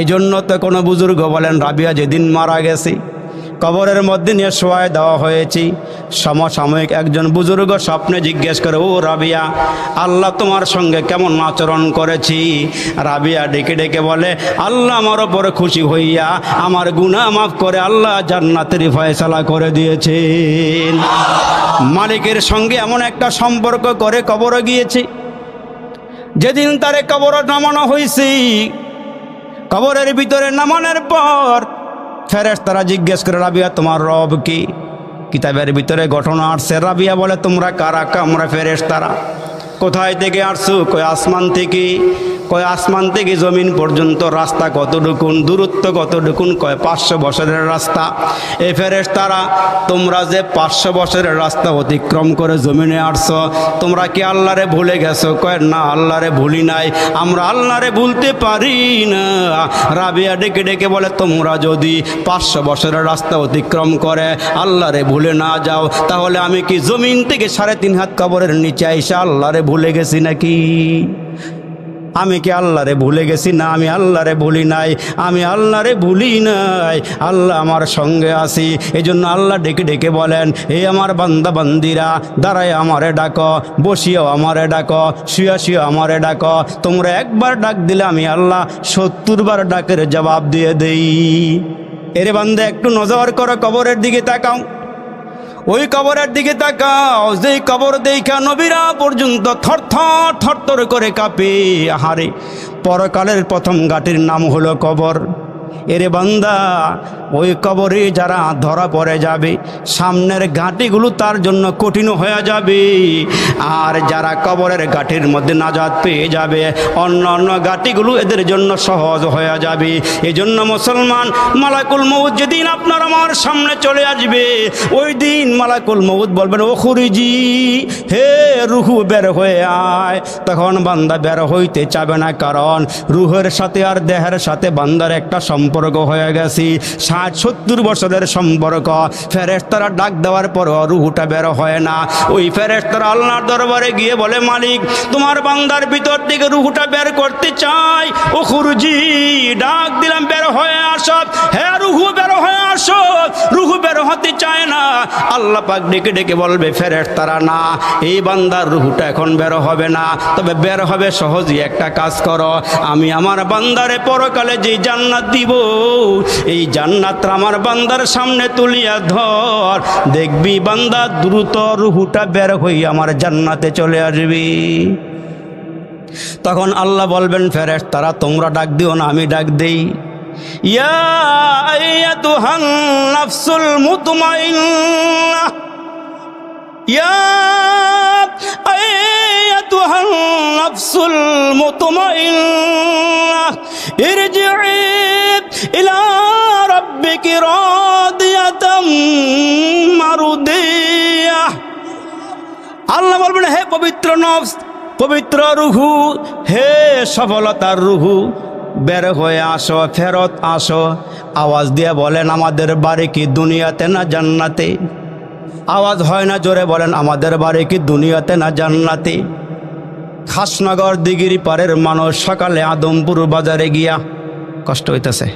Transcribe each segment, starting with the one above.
এই জন্য তো কোনো বুজুর্গ বলেন রাবিয়া যেদিন মারা গেছে কবরের মধ্যে নিয়ে শোয়ায় দেওয়া হয়েছে, সমসাময়িক একজন বুজুর্গ স্বপ্নে জিজ্ঞেস করে, ও রাবিয়া, আল্লাহ তোমার সঙ্গে কেমন আচরণ করেছি? রাবিয়া ডেকে ডেকে বলে, আল্লাহ আমার ওপরে খুশি হইয়া আমার গুনাহ মাফ করে আল্লাহ জান্নাতের ফয়সালা করে দিয়েছেন। মালিকের সঙ্গে এমন একটা সম্পর্ক করে কবরে গিয়েছে। যেদিন তারে কবরে নামানো হয়েছে, কবরের ভিতরে নামানোর পর ফেরেশতারা জিজ্ঞেস করে, রাবিয়া তোমার রব কি? কিতাবের ভিতরে ঘটনা আসছে। রাবিয়া বলে, তোমরা কারা? আমরা ফেরেশতারা। কোথায় থেকে আসছো? কয় আসমান থেকে। কয় আসমান থেকে জমিন পর্যন্ত রাস্তা কতটুকুন, দূরত্ব কতটুকুন? কয় 500 বছরের রাস্তা। এই ফেরেশতারা, তোমরা যে 500 বছরের রাস্তা অতিক্রম করে জমিনে আসছো, তোমরা কি আল্লাহরে ভুলে গেছো? কয় না, আল্লাহরে ভুলি নাই, আমরা আল্লাহরে ভুলতে পারি না। রাবিয়া ডেকে ডেকে বলে, তোমরা যদি 500 বছরের রাস্তা অতিক্রম করে আল্লাহরে ভুলে না যাও, তাহলে আমি কি জমিন থেকে 3.5 হাত কবরের নিচে আইসা আল্লাহরে ভুলে গেছি নাকি? আমি কি আল্লাহরে ভুলে গেছি? না, আমি আল্লাহরে ভুলি নাই, আমি আল্লাহরে ভুলি নাই, আল্লাহ আমার সঙ্গে আছি। এই জন্য আল্লাহ ডেকে ডেকে বলেন, এই আমার বান্দা বান্দিরা, দাঁড়ায় আমারে ডাকো, বসিয়াও আমারে ডাকো, শুয়া শুয়া আমারে ডাকো। তোমরা একবার ডাক দিলে আমি আল্লাহ 70 বার ডাকের জবাব দিয়ে দেই। এরে বান্দা, একটু নজর করো, কবরের দিকে তাকাও। ওই কবরের দিকে তাকাও, যেই কবর দেখা নবীরা পর্যন্ত থরথর থরথর করে কাঁপে। আহারে, পরকালের প্রথম ঘাটির নাম হলো কবর। এরে বান্দা, ওই কবরে যারা ধরা পড়ে যাবে, সামনের ঘাটিগুলো তার জন্য কঠিন হয়ে যাবে। আর যারা কবরের ঘাটির মধ্যে নাজাত পেয়ে যাবে, অন্য অন্য ঘাটিগুলো এদের জন্য সহজ হয়ে যাবে। এই জন্য মুসলমান, মালাকুল মউত যেদিন আপনার আমার সামনে চলে আসবে, ওই দিন মালাকুল মউত বলবেন, ও খুরিজি, হে রুহু বের হয়ে আয়। তখন বান্দা বের হইতে চাবে না, কারণ রুহের সাথে আর দেহের সাথে বান্দার একটা সম্পর্ক হয়ে গেছে, 60-70 বছরের সম্পর্ক। ফেরেশতারা ডাক দেওয়ার পর রুহুটা বের হয় না। ওই ফেরেশতারা আল্লাহর দরবারে গিয়ে বলে, মালিক, তোমার বান্দার ভিতর থেকে রুহুটা বের করতে চাই। ও খুরজি, ডাক দিলাম, বের হয়ে আসো। হ্যাঁ, রুহু বের হয়ে আসো। রুহু বের হতে চায় না। আল্লাহ পাক ডেকে ডেকে বলবে, ফেরেশতারা, না, এই বান্দার রুহুটা এখন বের হবে না, তবে বের হবে সহজই। একটা কাজ করো, আমি আমার বান্দারে পরকালে যে জান্নাত দিব, এই জান্নাত আমার বান্দার সামনে তুলিয়া ধর, দেখবি বান্দা দ্রুত রুহুটা বের হয়ে আমার জান্নাতে চলে আসবি। তখন আল্লাহ বলবেন, ফেরেশতারা, তোমরা ডাক দিও না, আমি ডাক দেই। ইয়া আইয়াতুহান নাফসুল মুতমাইন্নাহ, ইয়া আইয়াতুহান নাফসুল মুতমাইন্নাহ, ইরজিই ইলা রাব্বিকি রাদিয়াতাম মারদিয়াহ। আল্লাহ বলবেন, হে পবিত্র নফস, পবিত্র রুহু, হে সফলতার রুহু, বের হয়ে আসো, ফেরত আসো। আওয়াজ দিয়ে বলেন, আমাদের বাড়ি কি দুনিয়াতে না জান্নাতে? আওয়াজ হয় না, জোরে বলেন, আমাদের বাড়ি কি দুনিয়াতে না জান্নাতে? খাসনগর দিঘির পাড়ের মানুষ সকালে আদমপুর বাজারে গিয়া, কষ্ট হইতেছে,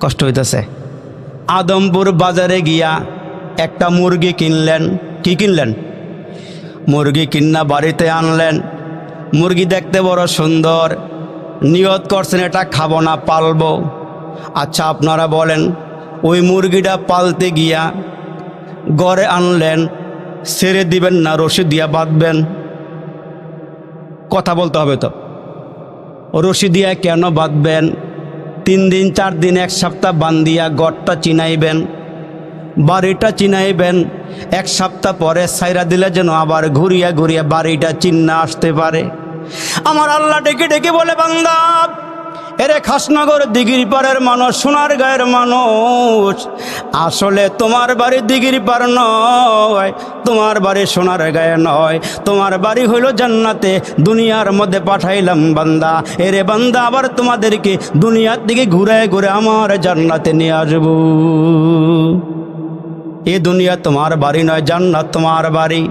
কষ্ট হইতেছে, আদমপুর বাজারে গিয়া একটা মুরগি কিনলেন। কি কিনলেন? মুরগি কিনা বাড়িতে আনলেন। মুরগি দেখতে বড় সুন্দর, নিয়ত করছেন এটা খাবো না, পালবো। আচ্ছা, আপনারা বলেন, ওই মুরগিটা পালতে গিয়া ঘরে আনলেন, ছেড়ে দিবেন না রশি দিয়া বাঁধবেন? কথা বলতে হবে তো। রশি দিয়া কেন বাঁধবেন? 3 দিন 4 দিন 1 সপ্তাহ বান্ধিয়া গড়টা চিনাইবেন, বাড়িটা চিনাইবেন। 1 সপ্তাহ পরে ছাইরা দিলে যেন আবার ঘুরিয়া ঘুরিয়া বাড়িটা চিন্না আসতে পারে। আমার আল্লাহ ডেকে ডেকে বলে, বান্দা, এরে খাসনগর দিঘির পাড়ের মানুষ, সোনার গায়ের মানুষ, আসলে তোমার বাড়ি দিঘির পাড় নয়, তোমার বাড়ি সোনার গায়ে নয়, তোমার বাড়ি হইল জান্নাতে। দুনিয়ার মধ্যে পাঠাইলাম বান্দা, এরে বান্দা, আবার তোমাদেরকে দুনিয়ার দিকে ঘুরে ঘুরে আমার জান্নাতে নিয়ে আসবো। এ দুনিয়া তোমার বাড়ি নয়, জান্নাত তোমার বাড়ি।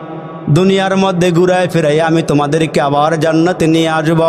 দুনিয়ার মধ্যে ঘুরায় ফিরাই আমি তোমাদেরকে আবার জান্নাতে নিয়ে আসব।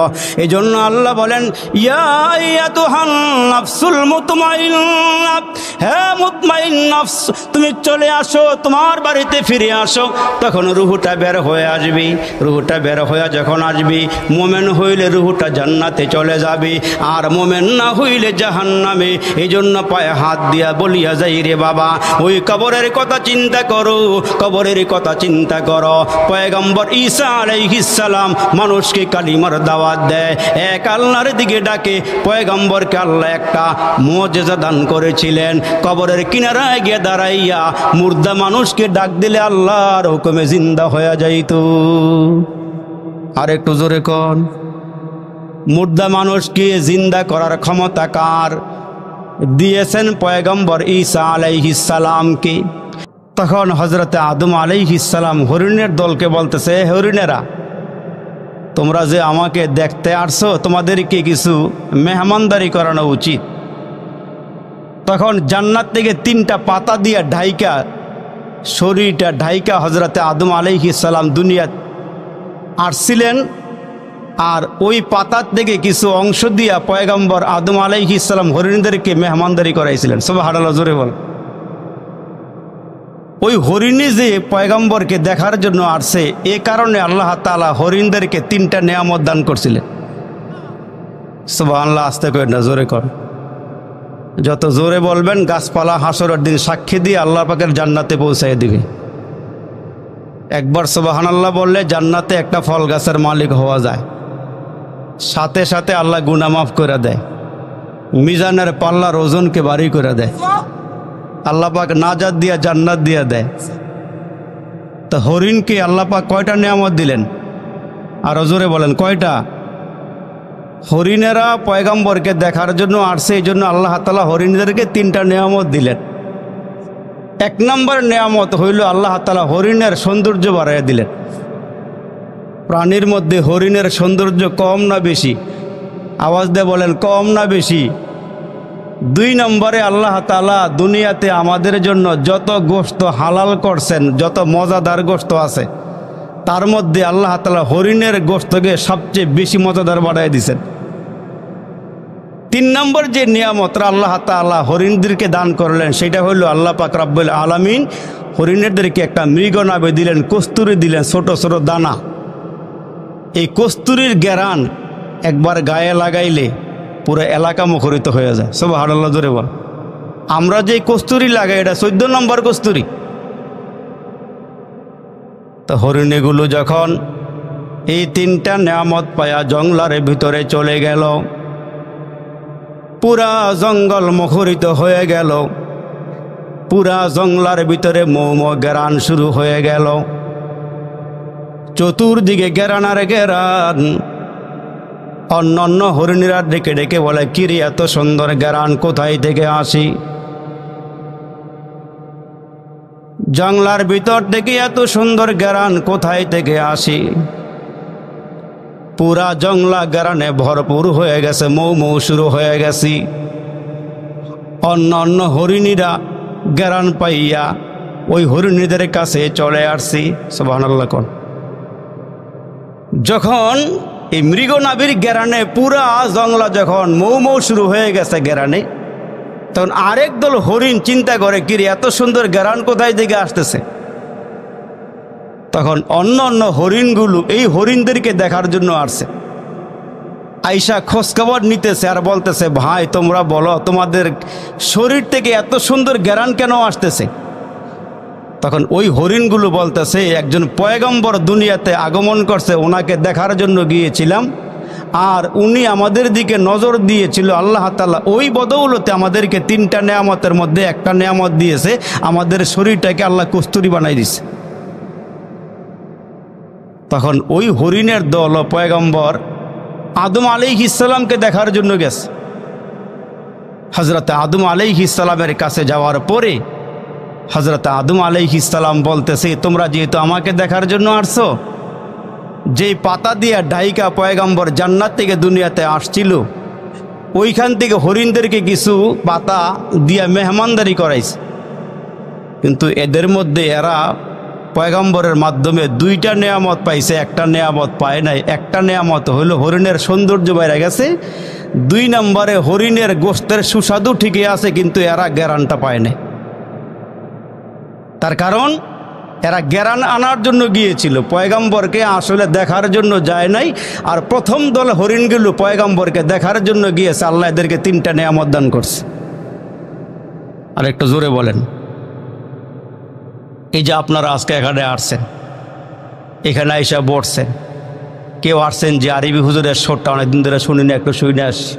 এই জন্য আল্লাহ বলেন, ইয়া আইয়াতুহান নাফসুল মুতমাইন্নাহ, হে মুতমাইন নফস, তুমি চলে আসো, তোমার বাড়িতে ফিরে আসো। তখন রুহুটা বের হয়ে আসবি। রুহুটা বের হয়ে যখন আসবি, মোমেন হইলে রুহুটা জান্নাতে চলে যাবে, আর মোমেন না হইলে জাহান্নামে। এই জন্য পায়ে হাত দিয়া বলিয়া যাই, রে বাবা, ওই কবরের কথা চিন্তা করো, কবরের কথা চিন্তা করো। পয়গম্বর ঈসা আলাইহিস সালাম মানুষকে কালিমার দাওয়াত দেয়, এক আল্লাহর দিকে ডাকে। পয়গম্বরকে আল্লাহ একটা মুজিজা দান করেছিলেন, কবরের কিনারায় গিয়ে দাঁড়াইয়া মুর্দা মানুষকে ডাক দিলে আল্লাহর হুকুমে জিন্দা হয়ে যাইত। আর একটু জোরে কোন, মুর্দা মানুষকে জিন্দা করার ক্ষমতা কার? দিয়েছেন পয়গম্বর ঈসা আলাইহিস সালামকে। তখন হযরতে আদম আলাইহিস সালাম হরিণের দলকে বলতেছে, হরিণেরা, তোমরা যে আমাকে দেখতে আসছো, তোমাদেরকে কিছু মেহমানদারি করানো উচিত। তখন জান্নাত থেকে 3টা পাতা দিয়া ঢাইকা, শরীরটা ঢাইকা হযরতে আদম আলাইহিস সালাম দুনিয়া আসছিলেন। আর ওই পাতার থেকে কিছু অংশ দিয়া পয়গম্বর আদম আলাইহিস সালাম হরিণদেরকে মেহমানদারি করাইছিলেন। সুবহানাল্লাহ, জোরে বল। ওই হরিণী যে পয়গম্বরকে দেখার জন্য আসছে, এ কারণে আল্লাহ তাআলা হরিণদেরকে 3টা নেয়ামত দান করছিলেন। সুবহানাল্লাহ, আস্তে করে না, জোরে কর। যত জোরে বলবেন গাছপালা হাসরের দিন সাক্ষী দিয়ে আল্লাহ পাকের জান্নাতে পৌঁছায় দিবে। একবার সুবহানাল্লাহ বললে জান্নাতে একটা ফল গাছের মালিক হওয়া যায়, সাথে সাথে আল্লাহ গুনাহ মাফ করে দেয়, মিজানের পাল্লার ওজনকে ভারী করে দেয়, আল্লাহ পাক নাজাত দিয়া জান্নাত দিয়া দেয়। তো হরিণকে আল্লাহ পাক কয়টা নিয়ামত দিলেন? আর জোরে বলেন, কয়টা? হরিণেরা পয়গম্বরকে দেখার জন্য আসছে, এই জন্য আল্লাহ তাআলা হরিণদেরকে 3টা নিয়ামত দিলেন। 1 নম্বর নিয়ামত হইল আল্লাহ তাআলা হরিণের সৌন্দর্য বাড়াইয়া দিলেন। প্রাণীর মধ্যে হরিণের সৌন্দর্য কম না বেশি? আওয়াজ দিয়ে বলেন, কম না বেশি? 2 নম্বরে আল্লাহ তাআলা দুনিয়াতে আমাদের জন্য যত গোশত হালাল করছেন, যত মজাদার গোশত আছে, তার মধ্যে আল্লাহ তাআলা হরিণের গোশতকে সবচেয়ে বেশি মজাদার বানায় দিয়েছেন। 3 নম্বর যে নিয়ামতটা আল্লাহ তাআলা হরিণদেরকে দান করলেন, সেটা হলো আল্লাহ পাক রব্বুল আলামিন হরিণদেরকে একটা মৃগনাভি দিলেন, কস্তুরী দিলেন, ছোট ছোট দানা। এই কস্তুরীর ঘ্রাণ একবার গায়ে লাগাইলে পুরো এলাকা মুখরিত হয়ে যায়। সুবহানাল্লাহ, জোরে বল। আমরা যে কস্তুরী লাগাই, এটা 14 নম্বর কস্তুরী। তো হরিণগুলো যখন এই 3টা নিয়ামত পায়া জঙ্গলের ভিতরে চলে গেল, পুরা জঙ্গল মুখরিত হয়ে গেল, পুরা জঙ্গলের ভিতরে মৌ ঘ্রাণ শুরু হয়ে গেল, চতুর্দিকে ঘ্রাণ আর ঘ্রাণ। অন্য হরিণীরা ডেকে ডেকে বলে, কিরে এত সুন্দর ঘ্রাণ কোথায় থেকে আসি? জঙ্গলার ভিতর থেকে এত সুন্দর ঘ্রাণ কোথায় থেকে আসি? পুরা জঙ্গলা ঘ্রাণে ভরপুর হয়ে গেছে, মৌ শুরু হয়ে গেছি। অন্য হরিণীরা ঘ্রাণ পাইয়া ওই হরিণীদের কাছে চলে আসছি। সুবহানাল্লাহ কোন। যখন এই মৃগনাভির ঘ্রাণে পুরা জঙ্গলা যখন মৌ শুরু হয়ে গেছে ঘ্রাণে, তখন আরেক দল হরিণ চিন্তা করে, কিরে এত সুন্দর ঘ্রাণ কোথায় থেকে আসতেছে? তখন অন্য হরিণগুলো এই হরিণদেরকে দেখার জন্য আসছে, আইসা খোঁজখবর নিতেছে আর বলতেছে, ভাই তোমরা বলো, তোমাদের শরীর থেকে এত সুন্দর ঘ্রাণ কেন আসতেছে? তখন ওই হরিণগুলো বলতেছে, একজন পয়গম্বর দুনিয়াতে আগমন করছে, ওনাকে দেখার জন্য গিয়েছিলাম, আর উনি আমাদের দিকে নজর দিয়েছিল। আল্লাহ তাআলা ওই বদৌলতে আমাদেরকে 3টা নেয়ামতের মধ্যে একটা নেয়ামত দিয়েছে, আমাদের শরীরটাকে আল্লাহ কস্তুরী বানাই দিয়েছে। তখন ওই হরিণের দল পয়গম্বর আদম আলাইহিস সালামকে দেখার জন্য গেছে। হযরত আদম আলাইহিস সালামের কাছে যাওয়ার পরে হযরত আদম আলাইহিস সালাম বলতেছে, তোমরা যেহেতু আমাকে দেখার জন্য আসছো, যেই পাতা দিয়া ঢাইকা পয়গম্বর জান্নাত থেকে দুনিয়াতে আসছিল, ওইখান থেকে হরিণদেরকে কিছু পাতা দিয়া মেহমানদারি করাইছে। কিন্তু এদের মধ্যে এরা পয়গম্বরের মাধ্যমে দুইটা নেয়ামত পাইছে, একটা নেয়ামত পায় নাই। একটা নেয়ামত হলো হরিণের সৌন্দর্য বাইরে গেছে, 2 নম্বরে হরিণের গোশতের সুস্বাদু ঠিকই আছে, কিন্তু এরা গ্যারানটা পায় নাই। তার কারণ এরা জ্ঞান আনার জন্য গিয়েছিল, পয়গম্বরকে আসলে দেখার জন্য যায় নাই। আর প্রথম দল হরিণগুলো পয়গম্বরকে দেখার জন্য গিয়েছে, আল্লাহ এদেরকে 3টা নেয়ামত দান করছে। আর একটু জোরে বলেন। এই যে আপনারা আজকে এখানে আসছেন, এখানে এসে বসছেন, কেউ আসছেন যে আরবি হুজুরের শোরটা অনেকদিন ধরে শুনিনি, একটু শুনে আসি।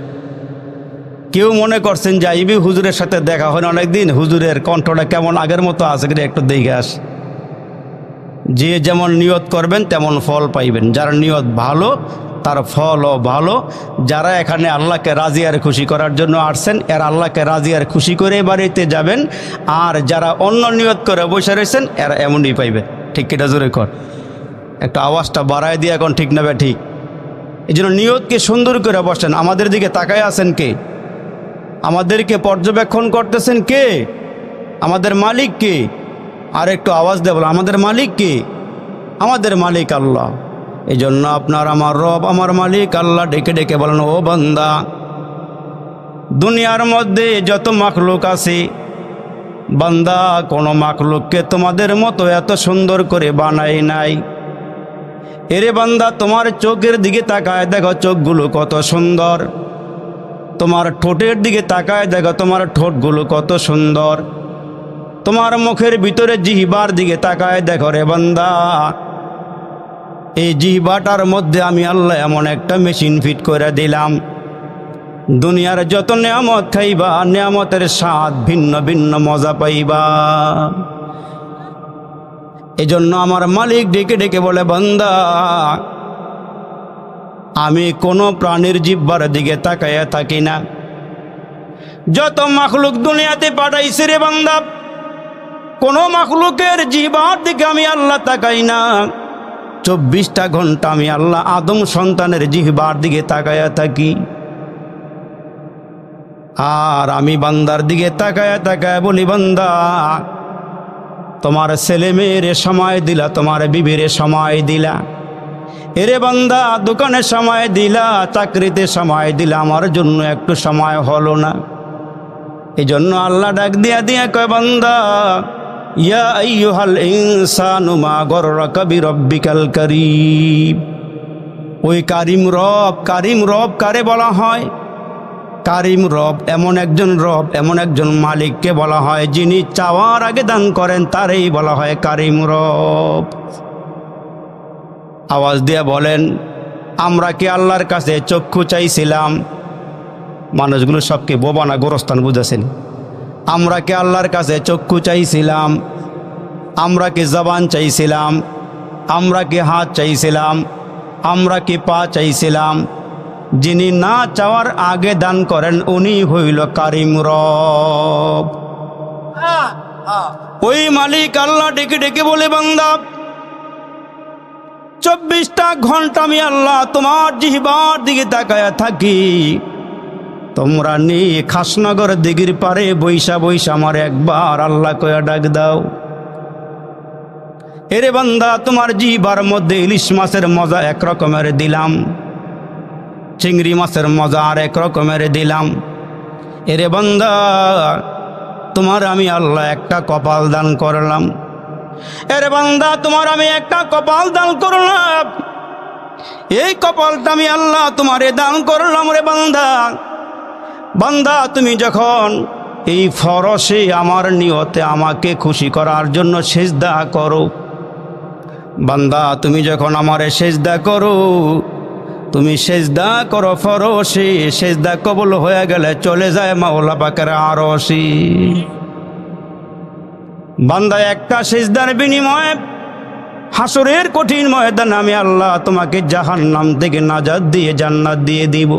কেউ মনে করছেন যে আরবি হুজুরের সাথে দেখা হয় অনেকদিন, হুজুরের কণ্ঠটা কেমন আগের মতো আছে কিনা একটু দেখে আসি। যে যেমন নিয়ত করবেন তেমন ফল পাইবেন। যার নিয়ত ভালো তার ফলও ভালো। যারা এখানে আল্লাহকে রাজি আর খুশি করার জন্য আসছেন, এরা আল্লাহকে রাজি আর খুশি করে বাড়িতে যাবেন। আর যারা অন্য নিয়ত করে বসে রয়েছেন, এরা এমনই পাইবেন। ঠিক কিটা জোরে কর, একটা আওয়াজটা বাড়ায় দিয়ে এখন ঠিক নেবে ঠিক। এই জন্য নিয়তকে সুন্দর করে বসেন। আমাদের দিকে তাকায় আছেন কে? আমাদেরকে পর্যবেক্ষণ করতেছেন কে? আমাদের মালিক কে? আর একটু আওয়াজ দেব, আমাদের মালিক কে? আমাদের মালিক আল্লাহ। এই জন্য আপনার আমার রব, আমার মালিক আল্লাহ ডেকে ডেকে বলেন, ও বান্দা, দুনিয়ার মধ্যে যত মাখলুক আছে, বান্দা কোনো মাখলুককে তোমাদের মতো এত সুন্দর করে বানাই নাই। এরে বান্দা, তোমার চোখের দিকে তাকায় দেখো চোখগুলো কত সুন্দর, তোমার ঠোঁটের দিকে তাকায় দেখো তোমার ঠোঁটগুলো কত সুন্দর, তোমার মুখের ভিতরে জিহ্বার দিকে তাকায় দেখো রে বান্দা, এই জিহ্বাটার মধ্যে আমি আল্লাহ এমন একটা মেশিন ফিট করে দিলাম। দুনিয়ার যত নিয়ামত খাইবা, নিয়ামতের স্বাদ ভিন্ন ভিন্ন মজা পাইবা। এজন্য আমার মালিক ডেকে ডেকে বলে, বান্দা, আমি কোনো প্রাণীর জিহ্বার দিকে তাকাইয়া থাকি না। যত মাখলুক দুনিয়াতে পাঠাইছে রে বান্দা, কোনো মাখলুকের জিহ্বার দিকে আমি আল্লাহ তাকাই না। 24টা ঘন্টা আমি আল্লাহ আদম সন্তানের জিহ্বার দিকে তাকাইয়া থাকি। আর আমি বান্দার দিকে তাকায়া তাকায়া বলি, বান্দা, তোমার ছেলে মেয়েরে সময় দিলা, তোমার বিবিরে সময় দিলা, এরে বান্দা দোকানে সময় দিলা, চাকরিতে সময় দিলা, আমার জন্য একটু সময় হলো না। এই জন্য আল্লাহ ডাক দিয়া দিয়া কয়, বান্দা, ইয়া আইয়ুহাল ইনসানু মা গররাকা বিরব্বিকাল কারীম। ওই কারিম রব, কারিম রব কারে বলা হয়? কারিম রব এমন একজন রব, এমন একজন মালিককে বলা হয়, যিনি চাওয়ার আগে দান করেন, তারই বলা হয় কারিম রব। আওয়াজ দিয়ে বলেন, আমরা কি আল্লাহর কাছে চক্ষু চাইছিলাম? মানুষগুলো সবকে বোবা না গোরস্থান বুঝেছেন। আমরা কি আল্লাহর কাছে চক্ষু চাইছিলাম? আমরা কি জবান চাইছিলাম? আমরা কি হাত চাইছিলাম? আমরা কি পা চাইছিলাম? যিনি না চাওয়ার আগে দান করেন, উনি হইল কারিম রব। ওই মালিক আল্লাহ ডেকে ডেকে বলে, বান্দা, 24টা ঘন্টা আমি আল্লাহ তোমার জিহ্বার দিকে তাকায়া থাকি। তোমরা নি খাসনগর দিঘির পারে বৈশা বৈশা আমার একবার আল্লাহ কয়া ডাক দাও। এরে বান্দা, তোমার জিহ্বার মধ্যে ইলিশ মাছের মজা এক রকমের দিলাম, চিংড়ি মাছের মজা আর এক রকমের দিলাম। এরে বান্দা, তোমার আমি আল্লাহ একটা কপাল দান করলাম। এরে বান্দা, তোমার আমি একটা কপাল দান করলাম। এই কপালটা আমি আল্লাহ তোমারে দান করলাম রে বান্দা। বান্দা, তুমি যখন এই ফরসে আমার নিয়তে আমাকে খুশি করার জন্য সেজদা করো, বান্দা তুমি যখন আমারে সেজদা করো, তুমি সেজদা করো ফরসে, সেজদা কবুল হয়ে গেলে চলে যায় মাওলা পাকের আরশে। বান্দা, একটা সেজদার বিনিময়ে হাসরের কঠিন ময়দানে আমি আল্লাহ তোমাকে জাহান্নাম থেকে নাজাত দিয়ে জান্নাত দিয়ে দিব।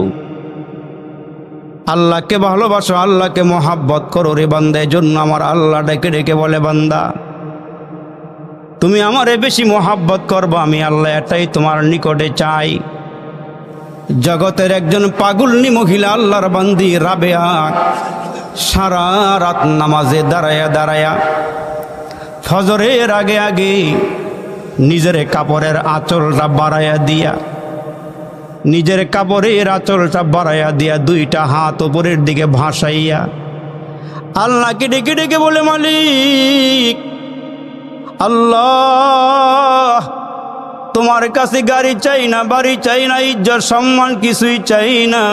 আল্লাহকে ভালোবাসো, আল্লাহকে মহাব্বত করো রে বান্দা। এজন্য আমার আল্লাহ ডেকে ডেকে বলে, বান্দা, তুমি আমারে বেশি মহাব্বত করবো, আমি আল্লাহ এটাই তোমার নিকটে চাই। জগতের একজন পাগলনি মহিলা আল্লাহর বান্দি রাবেয়া সারা রাত নামাজে দাঁড়ায়া দাঁড়ায়া ফজরের আগে আগে নিজের কাপড়ের আঁচলটা বাড়াইয়া দিয়া, নিজের কাপড়ের আঁচলটা বাড়াইয়া দিয়া দুইটা হাত উপরের দিকে ভাসাইয়া আল্লাহকে ডেকে ডেকে বলে, মালিক আল্লাহ, তোমার কাছে গাড়ি চাই না, বাড়ি চাই না, ইজ্জত সম্মান কিছুই চাই না।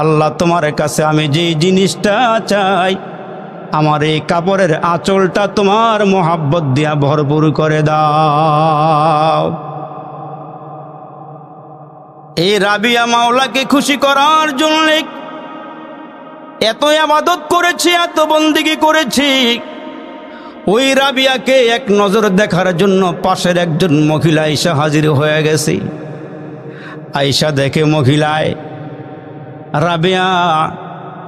আল্লাহ, তোমার কাছে আমি যে জিনিসটা চাই, আমার এই কাপড়ের আঁচলটা তোমার মোহাব্বত দিয়া ভরপুর করে দাও। এই রাবিয়া মাওলাকে খুশি করার জন্য এত ইবাদত করেছি, এত বন্দেগী করেছি। ওই রাবিয়াকে এক নজর দেখার জন্য পাশের একজন মহিলা আয়েশা হাজির হয়ে গেছে। আয়েশা দেখে মহিলায় রাবিয়া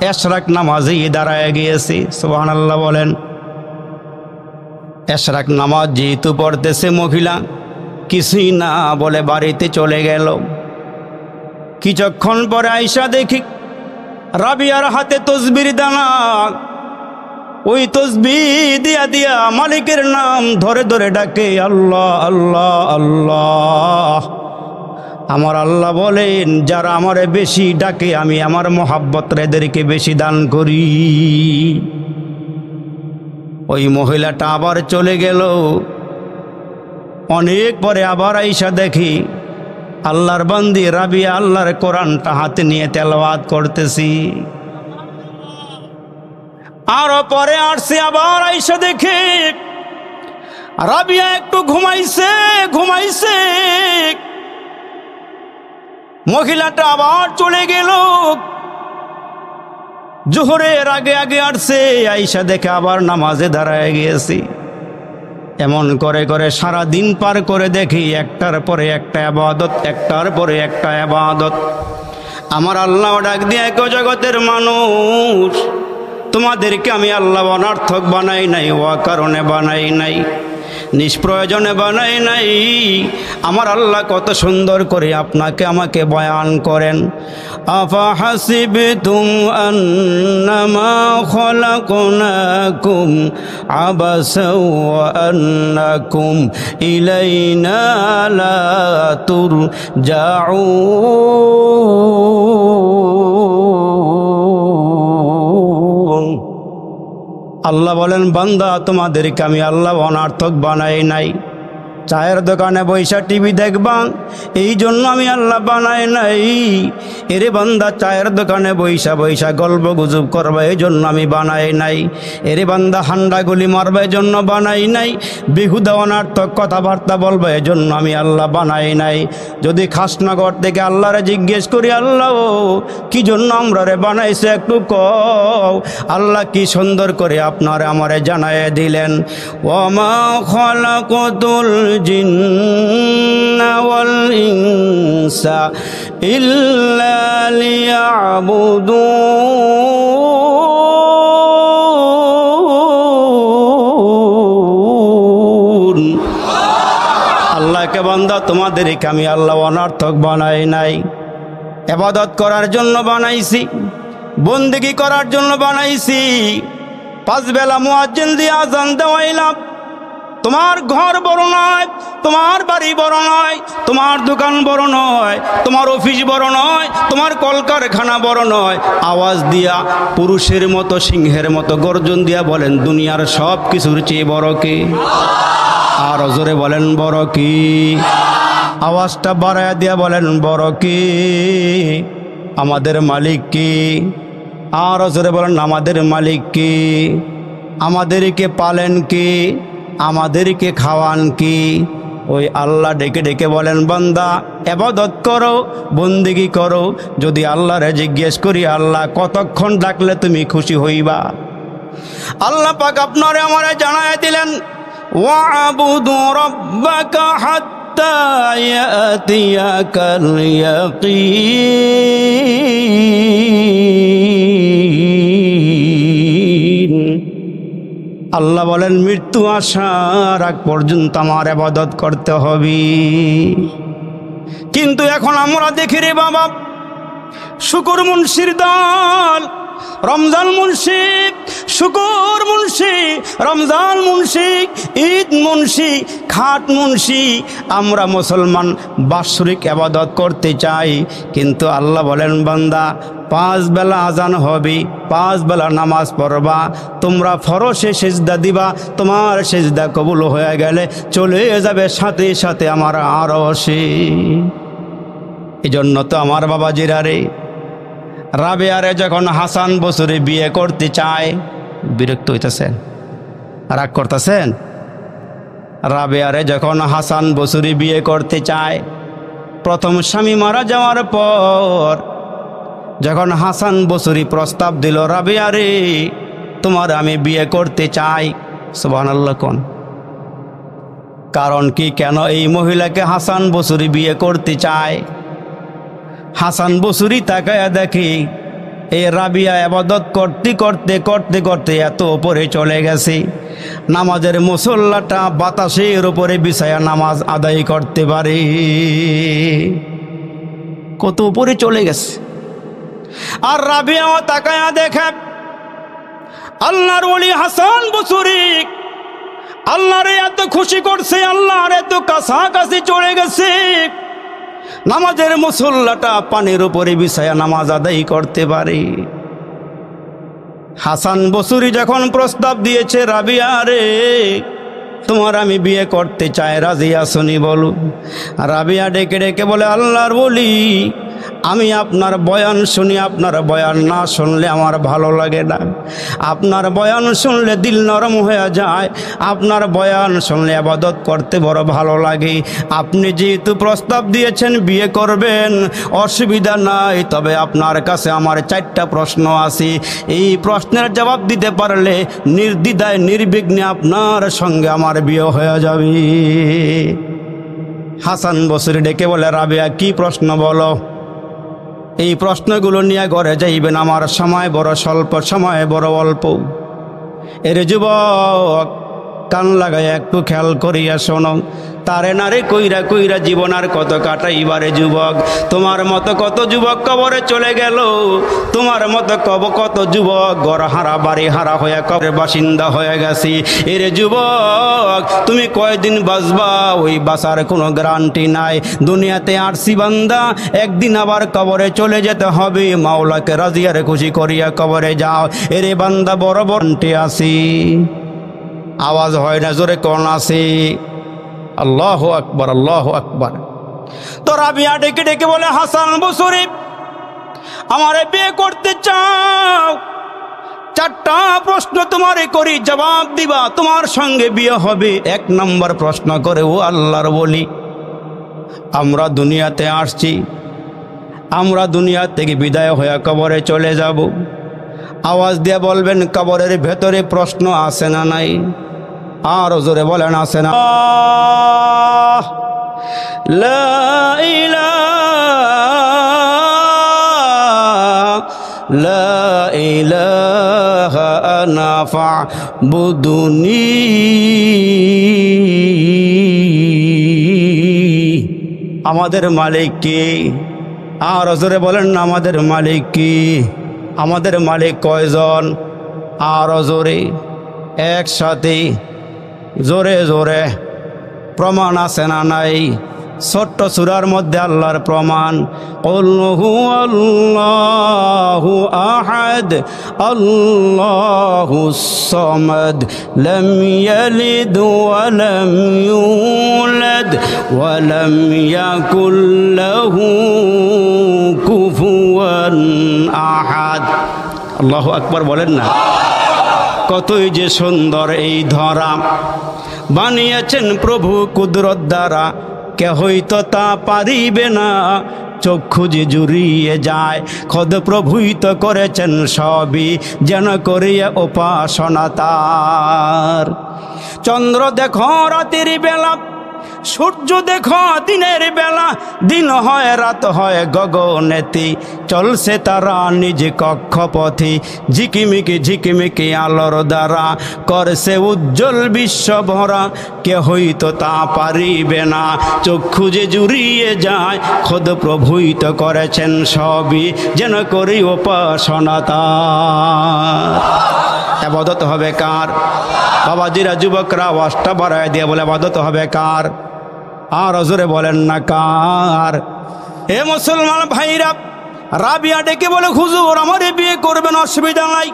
এশরাক নামাজে দাঁড়ায় গিয়েছে। সুবহানাল্লাহ বলেন। এশরাক নামাজ যেহেতু পড়তেছে, মহিলা কিছুই না বলে বাড়িতে চলে গেল। কিছুক্ষণ পরে আয়েশা দেখি রাবিয়ার হাতে তসবির দানা, ওই তসবিহ দিয়া দিয়া মালিকের নাম ধরে ধরে ডাকে, আল্লাহ আল্লাহ আল্লাহ। আমার আল্লাহ বলেন, যারা আমারে বেশি ডাকে আমি আমার মোহাব্বত এদেরকে বেশি দান করি। ওই মহিলাটা আবার চলে গেল। অনেক পরে আবার আয়েশা দেখি আল্লাহর বান্দি রাবিয়া আল্লাহর কোরআনটা হাতে নিয়ে তেলাওয়াত করতেছি। আরো পরে আসছে, আবার আয়েশা দেখে রাবিয়া একটু ঘুমাইছে। মহিলাটা আবার চলে গেল। জোহরের আগে আগে আসছে, আয়েশা দেখে আবার নামাজে দাঁড়ায় গিয়েছি। এমন করে করে সারা দিন পার করে দেখি একটার পরে একটা ইবাদত, একটার পরে একটা ইবাদত। আমার আল্লাহ ডাক দিয়ে, জগতের মানুষ, তোমাদেরকে আমি আল্লাহ অনর্থক বানাই নাই, ও কারণে বানাই নাই, নিষ্প্রয়োজনে বানাই নাই। আমার আল্লাহ কত সুন্দর করে আপনাকে আমাকে বয়ান করেন। আফা হাসিবতুম আন্নামা খলাকনাকুম আবাসা ওয়া আন্নাকুম ইলাইনা লা তুরজাউন। আল্লাহ বলেন, বান্দা, তোমাদেরকে আমি আল্লাহ অনার্থক বানাই নাই। চায়ের দোকানে বৈশা টিভি দেখবা, এই জন্য আমি আল্লাহ বানাই নাই। এরে বান্দা, চায়ের দোকানে বৈশা বৈশা গল্প গুজব করবা, এই জন্য আমি বানাই নাই। এরে বান্দা, হান্ডা গুলি মারবা, এই জন্য বানাই নাই। বেহুদা অনার্থক কথাবার্তা বলবা, এই জন্য আমি আল্লাহ বানাই নাই। যদি খাসনগর থেকে আল্লাহরে জিজ্ঞেস করি, আল্লাহ কি জন্য আমরা রে বানাইছে, একটু কও। আল্লাহ কি সুন্দর করে আপনারে আমারে জানায় দিলেন, ওমা খালাকাতুল জিন্না ওয়াল ইনসা ইল্লা লিয়াবুদুন। আল্লাহকে বান্দা, তোমাদেরকে আমি আল্লাহ অনর্থক বানাই নাই। ইবাদত করার জন্য বানাইছি, বন্দেগী করার জন্য বানাইছি। 5 বেলা মুয়াজ্জিন দিয়ে আযান দেওয়াইলাম। তোমার ঘর বড় নয়, তোমার বাড়ি বড় নয়, তোমার দোকান বড় নয়, তোমার অফিস বড় নয়, তোমার কলকারখানা বড় নয়। আওয়াজ দিয়া পুরুষের মতো, সিংহের মতো গর্জন দিয়া বলেন, দুনিয়ার সব কিছুর চেয়ে বড় কে? আর জোরে বলেন, বড় কি? আওয়াজটা বাড়ায়া দিয়া বলেন, বড় কি? আমাদের মালিক কি? আর জোরে বলেন, আমাদের মালিক কি? আমাদেরকে পালেন কি? আমাদেরকে খাওয়ান কি? ওই আল্লাহ ডেকে ডেকে বলেন, বান্দা ইবাদত করো, বন্দেগী করো। যদি আল্লাহরে জিজ্ঞেস করি, আল্লাহ কতক্ষণ ডাকলে তুমি খুশি হইবা? আল্লাহ পাক আপনারে আমারে জানায় দিলেন, ওয়াবুদু রাব্বাকা হাত্তা ইয়াতিয়াকাল ইয়াকিন। আল্লাহ বলেন, মৃত্যু আসার আগ পর্যন্ত আমার ইবাদত করতে হবে। কিন্তু এখন আমরা দেখি রে বাবা, শুকুর মুন্সির দল, রমজান মুন্সি শুকুর মুন্সি, রমজান মুন্সি, ঈদ মুন্সি, খাট মুন্সি, আমরা মুসলমান বাৎসরিক ইবাদত করতে চাই, কিন্তু আল্লাহ বলেন বান্দা 5 বেলা আজান হবে, 5 বেলা নামাজ পড়বা, তোমরা ফরজে সিজদা দিবা, তোমার সিজদা কবুল হয়ে গেলে চলে যাবে সাথে সাথে আমার আরশে। এই জন্য তো আমার বাবাজিরা রে, রাবেয়ারে যখন হাসান বসরি বিয়ে করতে চায়, বিরক্ত হইতেছেন, রাগ করতেছেন? রাবেয়ারে যখন হাসান বসরি বিয়ে করতে চায়, প্রথম স্বামী মারা যাওয়ার পর যখন হাসান বসরি প্রস্তাব দিল, রাবেয়ারে তোমার আমি বিয়ে করতে চাই, সুবহানাল্লাহ কোন কারণ কি, কেন এই মহিলাকে হাসান বসরি বিয়ে করতে চায়? হাসান বসরি তাকায়া দেখি এই রাবিয়া ইবাদত করতে করতে করতে করতে এত উপরে চলে গেছে, নামাজের মুসল্লাটা বাতাসের উপরে বিছায়া নামাজ আদায় করতে পারে, কত উপরে চলে গেছে। আর রাবিয়াও তাকায়া দেখে আল্লাহর ওলি হাসান বসরি আল্লাহরে এত খুশি করছে, আল্লাহর এত কাছাকাছি চলে গেছে, নামাজের মুসল্লাটা পানির উপরে বিছায়া নামাজ আদায় করতে পারে। হাসান বসরি যখন প্রস্তাব দিয়েছে, রাবিয়া রে তোমার আমি বিয়ে করতে চাই, রাজি আসনি বলো? রাবিয়া ডেকে ডেকে বলে, আল্লাহর বলি আমি আপনার বয়ান শুনি, আপনার বয়ান না শুনলে আমার ভালো লাগে না, আপনার বয়ান শুনলে দিল নরম হয়ে যায়, আপনার বয়ান শুনলে ইবাদত করতে বড় ভালো লাগে, আপনি যেহেতু প্রস্তাব দিয়েছেন বিয়ে করবেন অসুবিধা নাই, তবে আপনার কাছে আমার 4টা প্রশ্ন আছে, এই প্রশ্নের জবাব দিতে পারলে নির্দ্বিধায় নির্বিঘ্নে আপনার সঙ্গে আমার বিয়ে হয়ে যাবে। হাসান বসরি ডেকে বলে, রাবিয়া কি প্রশ্ন বলো? এই প্রশ্নগুলো নিয়ে ঘরে যাইবেন, আমার সময় বড় স্বল্প, সময় বড় অল্প। এর যুবক কান লাগায় একটু খেয়াল করিয়া শোনো, তারে নারে কইরা কইরা জীবন আর কত কাটাইবারে যুবক, তোমার মতো কত যুবক কবরে চলে গেল, তোমার মতো কত যুবক ঘর হারা বাড়ি হারা হয়ে কবরের বাসিন্দা হয়ে গেছি। এর যুবক তুমি কয়দিন বাঁচবা, ওই বাঁচার কোনো গ্যারান্টি নাই। দুনিয়াতে আসছি বান্দা, একদিন আবার কবরে চলে যেতে হবে, মাওলাকে রাজিয়ারে খুশি করিয়া কবরে যাও। এরে বান্দা বড় বন্টি আসি, আওয়াজ হয় না, জোরে কোন আছে? আল্লাহু আকবার, আল্লাহু আকবার। তো রাবিয়া ডেকে ডেকে বলে, হাসান বসরি আমারে বিয়ে করতে চাও, 4টা প্রশ্ন তোমারে করি, জবাব দিবা, তোমার সঙ্গে বিয়ে হবে। 1 নম্বর প্রশ্ন করে, ও আল্লাহর বলি আমরা দুনিয়াতে আসছি, আমরা দুনিয়া থেকে বিদায় হয়ে কবরে চলে যাব, আওয়াজ দিয়ে বলবেন কবরের ভেতরে প্রশ্ন আছে না নাই? আর জোরে বলেন আছে না? লা ইলাহা আনা ফা'বুদুনি। আমাদের মালিক কে? আর জোরে বলেন না, আমাদের মালিক কি? আমাদের মালিক কয়জন? আর জোরে একসাথে জোরে জোরে প্রমাণ আছে না নাই? ছোট্ট সূরার মধ্যে আল্লাহর প্রমাণ, কুল হুয়াল্লাহু আহাদ আল্লাহুস সামাদ লাম ইয়ালিদ ওয়া লাম ইউলাদ ওয়া লাম ইয়াকুল লাহু কুফুয়ান আহাদ। আল্লাহু আকবার বলেন না? কতই যে সুন্দর এই ধরা, বানিয়েছেন প্রভু কুদরত দ্বারা, কেহই তো তা পারিবে না, চক্ষু যে জুড়িয়ে যায়, খোদ প্রভুই তো করেছেন সবই, যেন করিয়া উপাসনা তার। চন্দ্র দেখো রাতের বেলা, সূর্য দেখো দিনের বেলা, দিন হয় রাত হয় গগনেতি, চলছে তারা নিজ কক্ষপথে, ঝিকিমিকি ঝিকিমিকি আলোর দ্বারা, করছে উজ্জ্বল বিশ্ব ভরা, কেহই তো তা পারিবে না, চক্ষু যে জুড়িয়ে যায়, খোদ প্রভুই তো করেছেন সবই, যেন করি উপাসনা তার। ইবাদত হবে কার? বাবাজিরা, যুবকরা আওয়াজটা বাড়ায় দিয়ে বলে ইবাদত হবে কার? আর জোরে বলেন না কার? এ মুসলমান ভাইরা, রাবিয়া ডেকে বলে হুজুর আমারে বিয়ে করবেন, অসুবিধা নাই।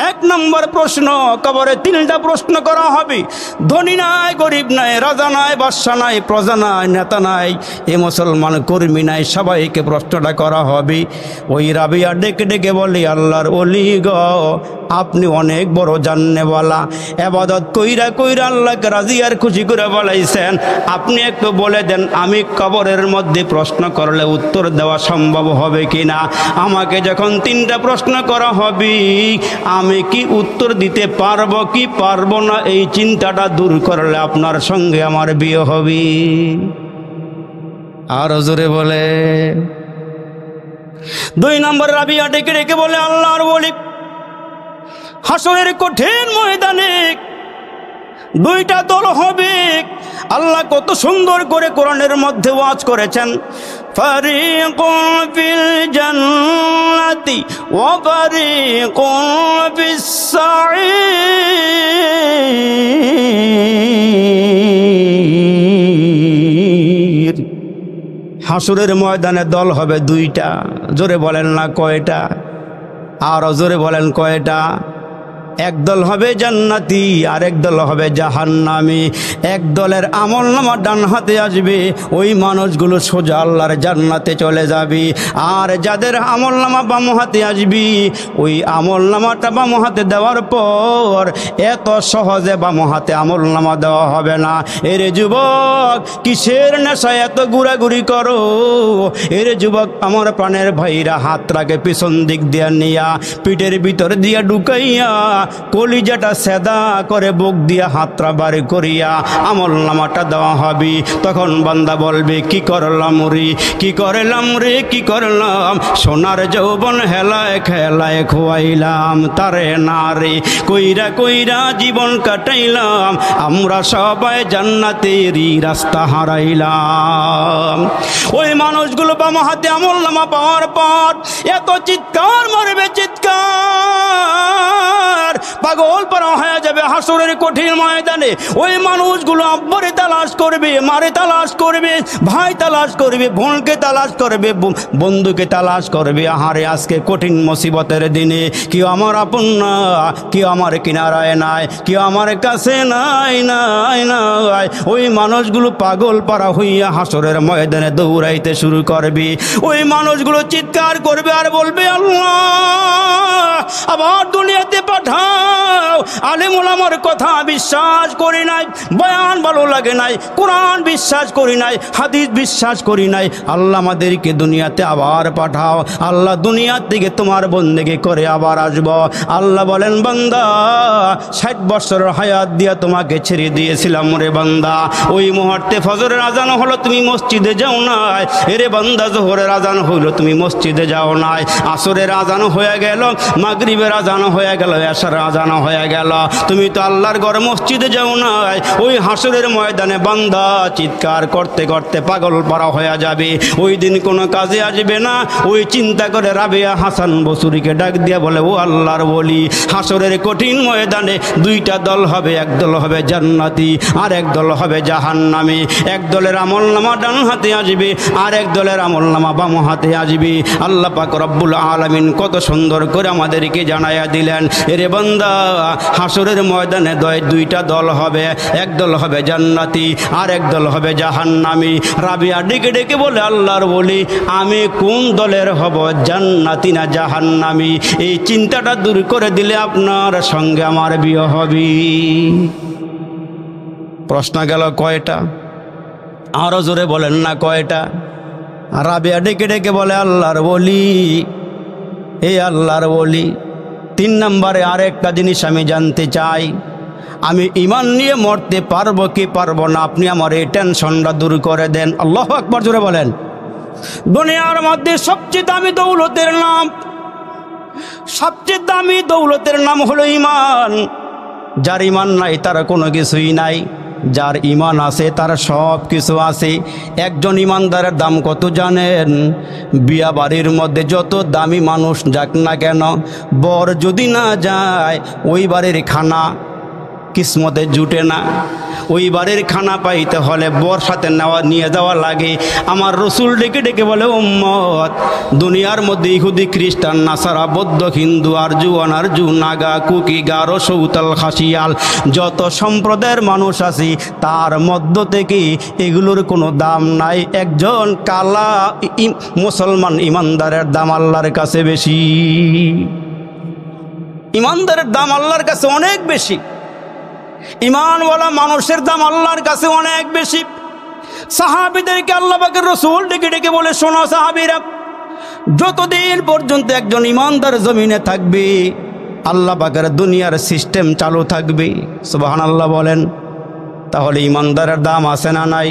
এক নম্বর প্রশ্ন, কবরে 3টা প্রশ্ন করা হবে। ধনী নাই, গরিব নাই, রাজা নাই, বাদশা নাই, প্রজা নাই, নেতা নাই, এ মুসলমান কর্মী নাই, সবাইকে প্রশ্নটা করা হবে। ওই রাবিয়া ডেকে ডেকে বলি আল্লাহর ওলি গো, আপনি অনেক বড় জান্নেওয়ালা, ইবাদত কইরা কইরা আল্লাহকে রাজি আর খুশি করে বলাইছেন, আপনি একটু বলে দেন আমি কবরের মধ্যে প্রশ্ন করলে উত্তর দেওয়া সম্ভব হবে কিনা? আমাকে যখন 3টা প্রশ্ন করা হবে আমি কি উত্তর দিতে পারবো কি পারবো না, এই চিন্তাটা দূর করলে আপনার সঙ্গে আমার বিয়ে হবে। আর জোরে বলে 2 নম্বর রাবিয়া ডেকে ডেকে বলে আল্লাহর ওলি, হাসরের কঠিন ময়দানে 2টা দল হবে। আল্লাহ কত সুন্দর করে কোরআনের মধ্যে ওয়াজ করেছেন, ফারিকুন ফিল জান্নাতি ওয়া ফারিকুন ফিস সাঈর। হাসরের ময়দানে দল হবে 2টা। জোরে বলেন না কয়টা? আর জোরে বলেন কয়টা? এক দল হবে জান্নাতি, আরেক দল হবে জাহান্নামী। এক দলের আমলনামা ডান হাতে আসবে, ওই মানুষগুলো সোজা আল্লাহর জান্নাতে চলে যাবে। আর যাদের আমলনামা বাম হাতে আসবে, ওই আমলনামাটা বাম হাতে দেওয়ার পর এত সহজে বাম হাতে আমলনামা দেওয়া হবে না। এরে যুবক, কিসের নেশায় এত ঘুরাঘুরি করো? এরে যুবক, আমার প্রাণের ভাইরা, হাতটাকে পিছন দিক দিয়া নিয়া পিঠের ভিতর দিয়া ঢুকাইয়া কলিজাটা সেদা করে বুক দিয়া হাতটা বাড়ি করিয়া আমলনামাটা দেওয়া হবে। তখন বান্দা বলবে কি করলাম রে, কি করলাম রে, কি করলাম, সোনার যৌবন হেলায় খেলায় খোয়াইলাম তারে না রে, কইরা কইরা জীবন কাটাইলাম, আমরা সবাই জান্নাতেরই রাস্তা হারাইলাম। ওই মানুষগুলো বাম হাতে আমলনামা পাওয়ার পর এত চিৎকার মারবে, চিৎকার, পাগল পারা হয়ে যাবে হাসরের কঠিন ময়দানে। ওই মানুষগুলো আব্বারে তালাশ করবে, মারে তালাশ করবে, ভাই তালাশ করবে, বোনকে তালাশ করবে, বন্ধুকে তালাশ করবে। আহারে, আজকে কঠিন মুসিবতের দিনে কেউ আমার আপন না, কেউ আমার কিনারায় নাই, কেউ আমার কাছে নাই নাই নাই। ওই মানুষগুলো পাগল পারা হইয়া হাসরের ময়দানে দৌড়াইতে শুরু করবে। ওই মানুষগুলো চিৎকার করবে আর বলবে আল্লাহ আবার দুনিয়াতে পাঠাও। আলেম ওলামার কথা বিশ্বাস করি নাই, বয়ান ভালো লাগে নাই, কোরআন বিশ্বাস করি নাই, হাদিস বিশ্বাস করি নাই, আল্লাহ আমাদেরকে দুনিয়াতে আবার পাঠাও। আল্লাহ দুনিয়ার থেকে তোমার বন্দেগি করে আবার আসব। আল্লাহ বলেন বান্দা 60 বছরের হায়াত দিয়া তোমাকে ছেড়ে দিয়েছিলাম রে বান্দা, ওই মুহূর্তে ফজরের আজান হলো তুমি মসজিদে যাও নাই, এরে বান্দা জোহরের আজান হইলো তুমি মসজিদে যাও নাই, আসরের আজান হয়ে গেল, মাগরিবের আজান হয়ে গেল, এশার আজান হয়ে গেল, তুমি তো আল্লাহর ঘরে মসজিদে যাও নাই। ওই হাসরের ময়দানে বান্দা চিৎকার করতে করতে পাগল পারা হয়ে যাবে, ওই দিন কোনো কাজে আসবে না। ওই চিন্তা করে রাবিয়া হাসান বসুরিকে ডাক দিয়া বলে ও আল্লাহর ওলি, হাসরের কঠিন ময়দানে 2টা দল হবে, এক দল হবে জান্নাতি আর এক দল হবে জাহান্নামী। এক দলের আমলনামা ডান হাতে আসবে, আর এক দলের আমলনামা বাম হাতে আসবে। আল্লাহ পাক রব্বুল আলামিন কত সুন্দর করে আমাদেরকে জানাইয়া দিলেন, এরে বান্দা হাসরের ময়দানে 2টা দল হবে, এক দল হবে জান্নাতি আর এক দল হবে জাহান্নামী। রাবিয়া ডেকে ডেকে বলে আল্লাহর বলি, আমি কোন দলের হব, জান্নাতি না জাহান্নামী? এই চিন্তাটা দূর করে দিলে আপনার সঙ্গে আমার বিয়ে হবে। প্রশ্ন গেল কয়টা? আরো জোরে বলেন না কয়টা? রাবিয়া ডেকে ডেকে বলে আল্লাহর বলি, এই আল্লাহর বলি, 3 নম্বরে আরেকটা জিনিস আমি জানতে চাই, আমি ঈমান নিয়ে মরতে পারবো কি পারবো না, আপনি আমার এই টেনশনটা দূর করে দেন। আল্লাহু আকবার, জোরে বলেন। দুনিয়ার মধ্যে সবচেয়ে দামি দৌলতের নাম, সবচেয়ে দামি দৌলতের নাম হলো ঈমান। যার ঈমান নাই তার কোনো কিছুই নাই। যার ইমান আছে তার সব কিছু আছে। একজন ইমানদারের দাম কত জানেন? বিয়া বাড়ির মধ্যে যত দামি মানুষ যাক না কেন, বর যদি না যায় ওই বাড়ির খানা কিসমতে জুটে না। ওই বাড়ির খানা পাইতে হলে বর সাথে নিয়ে যাওয়া লাগে। আমার রসুল ডেকে ডেকে বলে, উম্মত, দুনিয়ার মধ্যে ইহুদি, খ্রিস্টান, নাসারা, বৌদ্ধ, হিন্দু, আরজু, অনারজু, নাগা, কুকি, গারো, সৌতাল, খাসিয়াল, যত সম্প্রদায়ের মানুষ আছে তার মধ্য থেকে এগুলোর কোনো দাম নাই। একজন কালা মুসলমান ইমানদারের দাম আল্লাহর কাছে বেশি। ইমানদারের দাম আল্লাহর কাছে অনেক বেশি। ইমানওয়ালা মানুষের দাম আল্লাহর কাছে অনেক বেশি। সাহাবীদেরকে আল্লাহ পাকের রাসূল ডেকে ডেকে বলে, শোনো সাহাবীরা, যতদিন পর্যন্ত একজন ইমানদার জমিনে থাকবে আল্লাহ পাকের দুনিয়ার সিস্টেম চালু থাকবে। সুবহানাল্লাহ বলেন। তাহলে ইমানদারের দাম আছে না নাই?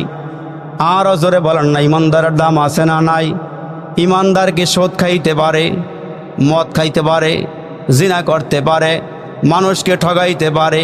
আরও জোরে বলেন না, ইমানদারের দাম আছে না নাই? ইমানদারকে সুদ খাইতে পারে, মদ খাইতে পারে, জিনা করতে পারে, মানুষকে ঠগাইতে পারে,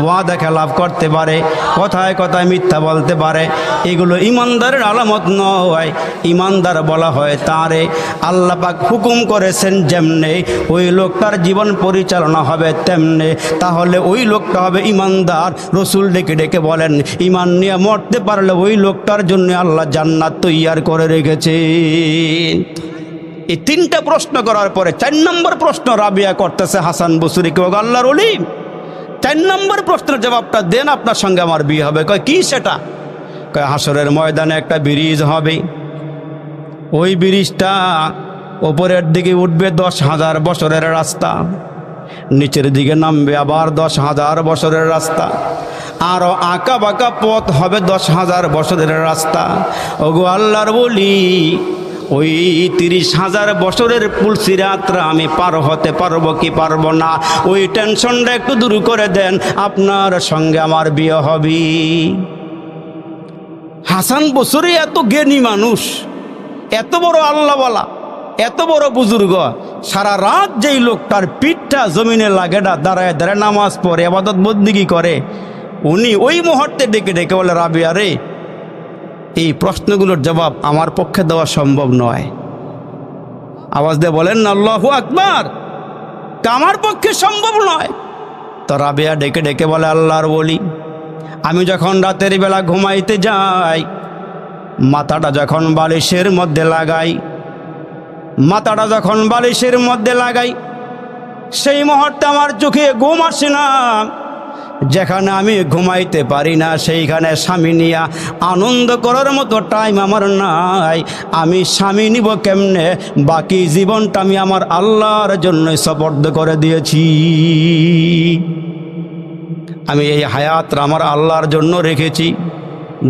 ওয়াদা খেলাফ করতে পারে, কথায় কথায় মিথ্যা বলতে পারে। এগুলো ইমানদারের আলামত নয়। ইমানদার বলা হয় তারে আল্লাহ পাক হুকুম করেছেন যেমনে ওই লোকটার জীবন পরিচালনা হবে তেমনে। তাহলে ওই লোকটা হবে ইমানদার। রসুল ডেকে ডেকে বলেন, ইমান নিয়ে মরতে পারলে ওই লোকটার জন্য আল্লাহ জান্নাত তৈয়ার করে রেখেছে। এই তিনটা প্রশ্ন করার পরে 4 নম্বর প্রশ্ন রাবিয়া করতেছে হাসান বসরিকে, ও আল্লাহর ওলি, 4 নম্বর প্রশ্নের জবাবটা দেন, আপনার সঙ্গে আমার বিয়ে হবে। কয় কি সেটা? কয় হাসরের ময়দানে একটা ব্রিজ হবে। ওই ব্রিজটা ওপরের দিকে উঠবে 10,000 বছরের রাস্তা, নিচের দিকে নামবে আবার 10,000 বছরের রাস্তা, আরও আঁকা বাঁকা পথ হবে 10,000 বছরের রাস্তা। ওগো আল্লাহর ওলি, ওই 30,000 বছরের পুলসিরাতরা আমি পার হতে পারবো কি পারবো না, ওই টেনশনটা একটু দূর করে দেন, আপনার সঙ্গে আমার বিয়ে হবে। হাসান বসরি এত জ্ঞানী মানুষ, এত বড় আল্লাহওয়ালা, এত বড় বুজুর্গ, সারা রাত যেই লোকটার পিঠটা জমিনে লাগে না, দাঁড়ায় দাঁড়ায় নামাজ পড়ে, ইবাদত বন্দেগী করে, উনি ওই মুহূর্তে ডেকে ডেকে বলে, রাবিয়া রে, এই প্রশ্নগুলোর জবাব আমার পক্ষে দেওয়া সম্ভব নয়। আওয়াজ দিয়ে বলেন না আল্লাহু আকবার। আমার পক্ষে সম্ভব নয়। তো রাবিয়া ডেকে ডেকে বলে, আল্লাহর ওলি, আমি যখন রাতের বেলা ঘুমাইতে যাই, মাথাটা যখন বালিশের মধ্যে লাগাই, মাথাটা যখন বালিশের মধ্যে লাগাই, সেই মুহূর্তে আমার চোখে ঘুম আসে না। যেখানে আমি ঘুমাইতে পারি না সেইখানে স্বামী নিয়া আনন্দ করার মতো টাইম আমার নাই। আমি স্বামী নিব কেমনে? বাকি জীবনটা আমি আমার আল্লাহর জন্য সপর্দ করে দিয়েছি। আমি এই হায়াতটা আমার আল্লাহর জন্য রেখেছি,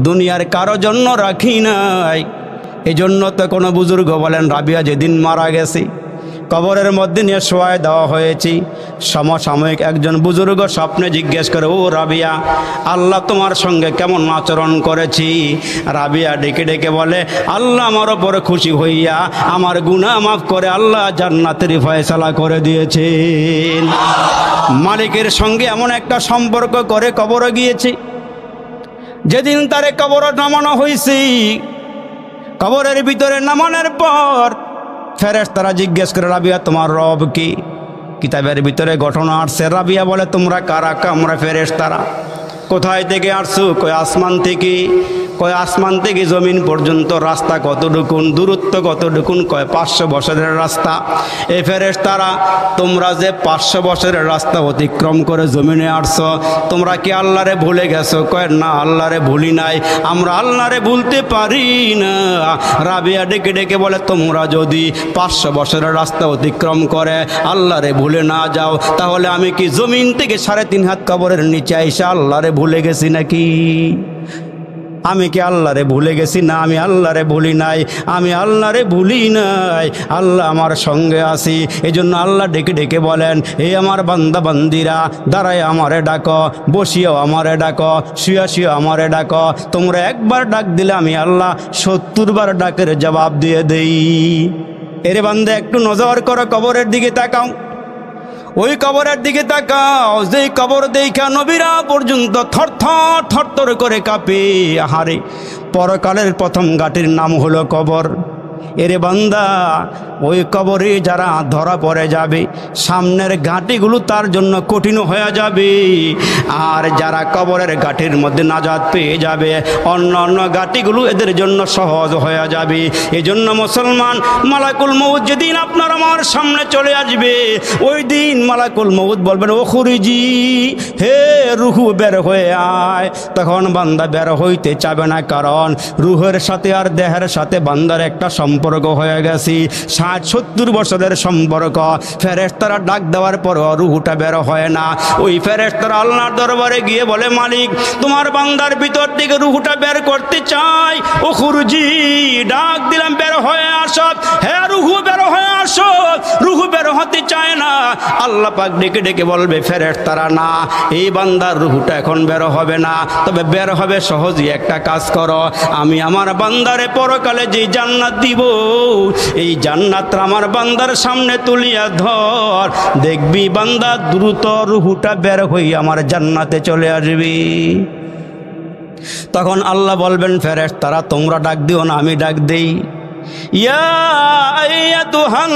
দুনিয়ার কারো জন্য রাখি নাই। এই জন্য তো কোনো বুজুর্গ বলেন, রাবিয়া যেদিন মারা গেছে কবরের মধ্যে নিয়ে শোয়ায় দেওয়া হয়েছে। সমসাময়িক একজন বুজুর্গ স্বপ্নে জিজ্ঞেস করে, ও রাবিয়া, আল্লাহ তোমার সঙ্গে কেমন আচরণ করেছি? রাবিয়া ডেকে ডেকে বলে, আল্লাহ আমার ওপরে খুশি হইয়া আমার গুনাহ মাফ করে আল্লাহ জান্নাতের ফয়সালা করে দিয়েছেন। মালিকের সঙ্গে এমন একটা সম্পর্ক করে কবরে গিয়েছে। যেদিন তারে কবরে নামানো হয়েছে, কবরের ভিতরে নামানোর পর ফেরেশতারা জিজ্ঞেস করে, রাবিয়া তোমার রব কি? কিতাবের ভিতরে ঘটনা আসছে। রাবিয়া বলে, তোমরা কারা? আমরা ফেরেশতারা। কোথায় থেকে আসছো? কয় আসমান থেকে। কয় আসমান থেকে জমিন পর্যন্ত রাস্তা কতটুকুন, দূরত্ব কতটুকুন? কয় 500 বছরের রাস্তা। এই ফেরেশতারা, তোমরা যে 500 বছরের রাস্তা অতিক্রম করে জমিনে আসছো, তোমরা কি আল্লাহরে ভুলে গেছো? কয় না, আল্লাহরে ভুলি নাই, আমরা আল্লাহরে ভুলতে পারি না। রাবিয়া ডেকে ডেকে বলে, তোমরা যদি 500 বছরের রাস্তা অতিক্রম করে আল্লাহরে ভুলে না যাও, তাহলে আমি কি জমিন থেকে 3.5 হাত কবরের নিচে আইসা আল্লাহরে ভুলে গেছি নাকি? আমি কি আল্লাহরে ভুলে গেছি? না, আমি আল্লাহরে ভুলি নাই, আমি আল্লাহরে ভুলি নাই, আল্লাহ আমার সঙ্গে আছি। এই জন্য আল্লাহ ডেকে ডেকে বলেন, এই আমার বান্দা বান্দিরা, দাঁড়ায় আমারে ডাকো, বসিয়াও আমারে ডাকো, শুয়া শুয়া আমারে ডাকো। তোমরা একবার ডাক দিলে আমি আল্লাহ 70 বার ডাকের জবাব দিয়ে দেই। এরে বান্দা, একটু নজর করো, কবরের দিকে তাকাও। ওই কবরের দিকে তাকাও, যেই কবর দেখা নবীরা পর্যন্ত থরথর থরথর করে কাঁপে। আহারে, পরকালের প্রথম ঘাটির নাম হলো কবর। এরে বান্দা, ওই কবরে যারা ধরা পড়ে যাবে, সামনের ঘাটিগুলো তার জন্য কঠিন হয়ে যাবে। আর যারা কবরের ঘাটির মধ্যে নাজাত পেয়ে যাবে, অন্য অন্য ঘাটিগুলো এদের জন্য সহজ হয়ে যাবে। এই জন্য মুসলমান, মালাকুল মউত যেদিন আপনার আমার সামনে চলে আসবে, ওই দিন মালাকুল মউত বলবেন, ও খুরিজি, হে রুহু বের হয়ে আয়। তখন বান্দা বের হইতে চাবে না, কারণ রুহের সাথে আর দেহের সাথে বান্দার একটা সম্পর্ক হয়ে গেছে, 60-70 বছরের সম্পর্ক। ফেরেশতারা ডাক দেওয়ার পর রুহুটা বের হয় না। ওই ফেরেশতারা আল্লাহর দরবারে গিয়ে বলে, মালিক, তোমার বান্দার ভিতর থেকে রুহুটা বের করতে চাই। ও খুরজি, ডাক দিলাম, বের হয়ে আসো। হ্যাঁ, রুহু বের হয়ে আসো। রুহু বের হতে চায় না। আল্লাহ পাক ডেকে ডেকে বলবে, ফেরেশতারা, না, এই বান্দার রুহুটা এখন বের হবে না, তবে বের হবে সহজই একটা কাজ করো, আমি আমার বান্দারে পরকালে যে জান্নাত দিব, এই জান্নাতটা আমার বান্দার সামনে তুলিয়া ধর, দেখবি বান্দা দ্রুত রুহুটা বের হই আমার জান্নাতে চলে আসবি। তখন আল্লাহ বলবেন, ফেরেশতারা, তোমরা ডাক দিও না, আমি ডাক দেই। ইয়া আইয়াতুহান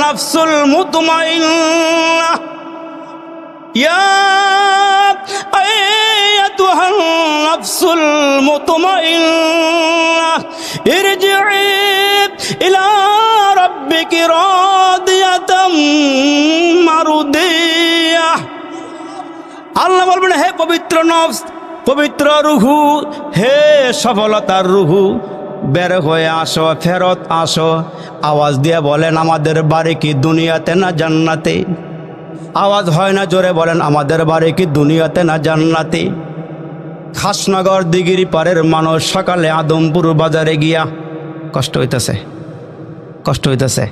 নাফসুল মুতমাইন্নাহ, ইয়া আইয়াতুহান নাফসুল মুতমাইন্নাহ, ইরজিই ইলা রাব্বিকি রাদিয়াতাম মারদিয়াহ। আল্লাহ বলবেন, হে পবিত্র নফস, পবিত্র রুহু, হে সফলতার রুহু, বের হয়ে আসো, ফেরত আসো। আওয়াজ দিয়ে বলেন, আমাদের বাড়ি কি দুনিয়াতে না জান্নাতে? আওয়াজ হয় না, জোরে বলেন, আমাদের বাড়ি কি দুনিয়াতে না জান্নাতে? খাসনগর দিঘির পাড়ের মানুষ সকালে আদমপুর বাজারে গিয়া, কষ্ট হইতেছে, কষ্ট হইতেছে,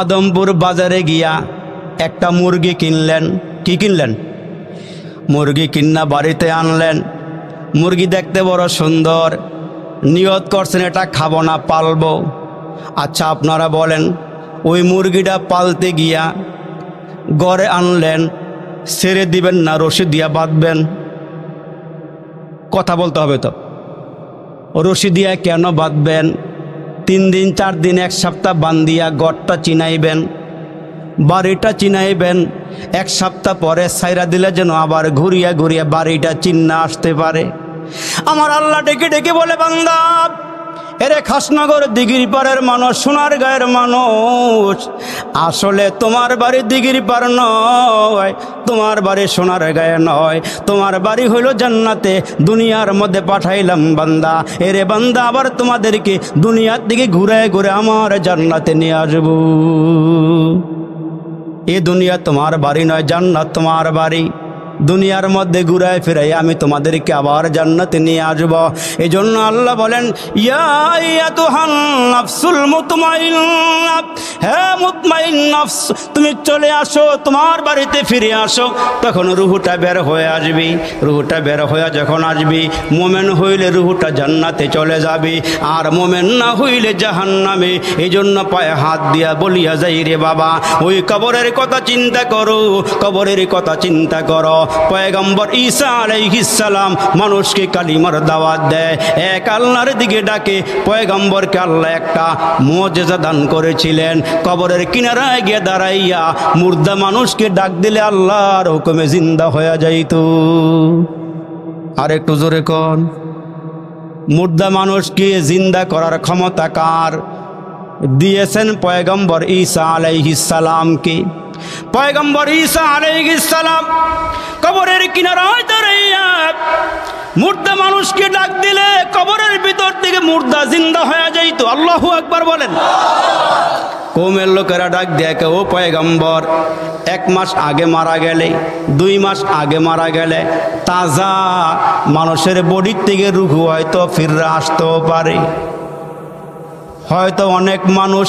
আদমপুর বাজারে গিয়া একটা মুরগি কিনলেন। কি কিনলেন? মুরগি কিন্না বাড়িতে আনলেন। মুরগি দেখতে বড় সুন্দর, নিয়ত করছেন এটা খাবো না, পালবো। আচ্ছা, আপনারা বলেন, ওই মুরগিটা পালতে গিয়া ঘরে আনলেন, ছেড়ে দিবেন না রশি দিয়া বাঁধবেন? কথা বলতে হবে তো। রশি দিয়া কেন বাঁধবেন? 3 দিন 4 দিন 1 সপ্তাহ বান্ধিয়া গড়টা চিনাইবেন, বাড়িটা চিনাইবেন। 1 সপ্তাহ পরে ছাইরা দিলে যেন আবার ঘুরিয়া ঘুরিয়া বাড়িটা চিন্না আসতে পারে। আমার আল্লাহ ডেকে ডেকে বলে, বান্দা, এরে খাসনগর দিঘির পাড়ের মানুষ, সোনার গায়ের মানুষ, আসলে তোমার বাড়ি দিঘির পাড় নয়, তোমার বাড়ি সোনার গায়ে নয়, তোমার বাড়ি হইল জান্নাতে। দুনিয়ার মধ্যে পাঠাইলাম বান্দা, এরে বান্দা, আবার তোমাদেরকে দুনিয়ার দিকে ঘুরে ঘুরে আমার জান্নাতে নিয়ে আসবো। এ দুনিয়া তোমার বাড়ি নয়, জান্নাত তোমার বাড়ি। দুনিয়ার মধ্যে ঘুরায় ফিরাই আমি তোমাদেরকে আবার জান্নাতে নিয়ে আসব। এই জন্য আল্লাহ বলেন, ইয়া আইয়াতুহান নাফসুল মুতমাইন্নাহ, হে মুতমাইন নফস, তুমি চলে আসো, তোমার বাড়িতে ফিরে আসো। তখন রুহুটা বের হয়ে আসবি। রুহুটা বের হয়ে যখন আসবি, মোমেন হইলে রুহুটা জান্নাতে চলে যাবে, আর মোমেন না হইলে জাহান্নামে। এই জন্য পায়ে হাত দিয়া বলিয়া যাই, রে বাবা, ওই কবরের কথা চিন্তা করো, কবরের কথা চিন্তা করো। পয়গম্বর ঈসা আলাইহিস সালাম মানুষকে কালিমার দাওয়াত দেয়, এক আল্লাহর দিকে ডাকে। পয়গম্বরকে আল্লাহ একটা মুজিজা দান করেছিলেন, কবরের কিনারায় গিয়ে দাঁড়াইয়া মুর্দা মানুষকে ডাক দিলে আল্লাহর হুকুমে জিন্দা হয়ে যাইত। আর একটু জোরে কোন, মুর্দা মানুষকে জিন্দা করার ক্ষমতা কার? দিয়েছেন পয়গম্বর ঈসা আলাইহিস সালামকে। পয়গম্বর ঈসা আলাইহিস সালাম কবরের কিনারায় দাঁড়াইয়া মুর্দা মানুষকে ডাক দিলে কবরের ভিতর থেকে মুর্দা জিন্দা হয়ে যাইত। আল্লাহু আকবার বলেন। কওমের লোকেরা ডাক দেখে, ও পয়গম্বর, 1 মাস আগে মারা গেলে, 2 মাস আগে মারা গেলে তাজা মানুষের বডির থেকে রুহু হয়তো ফিরে আসতেও পারে। হয়তো অনেক মানুষ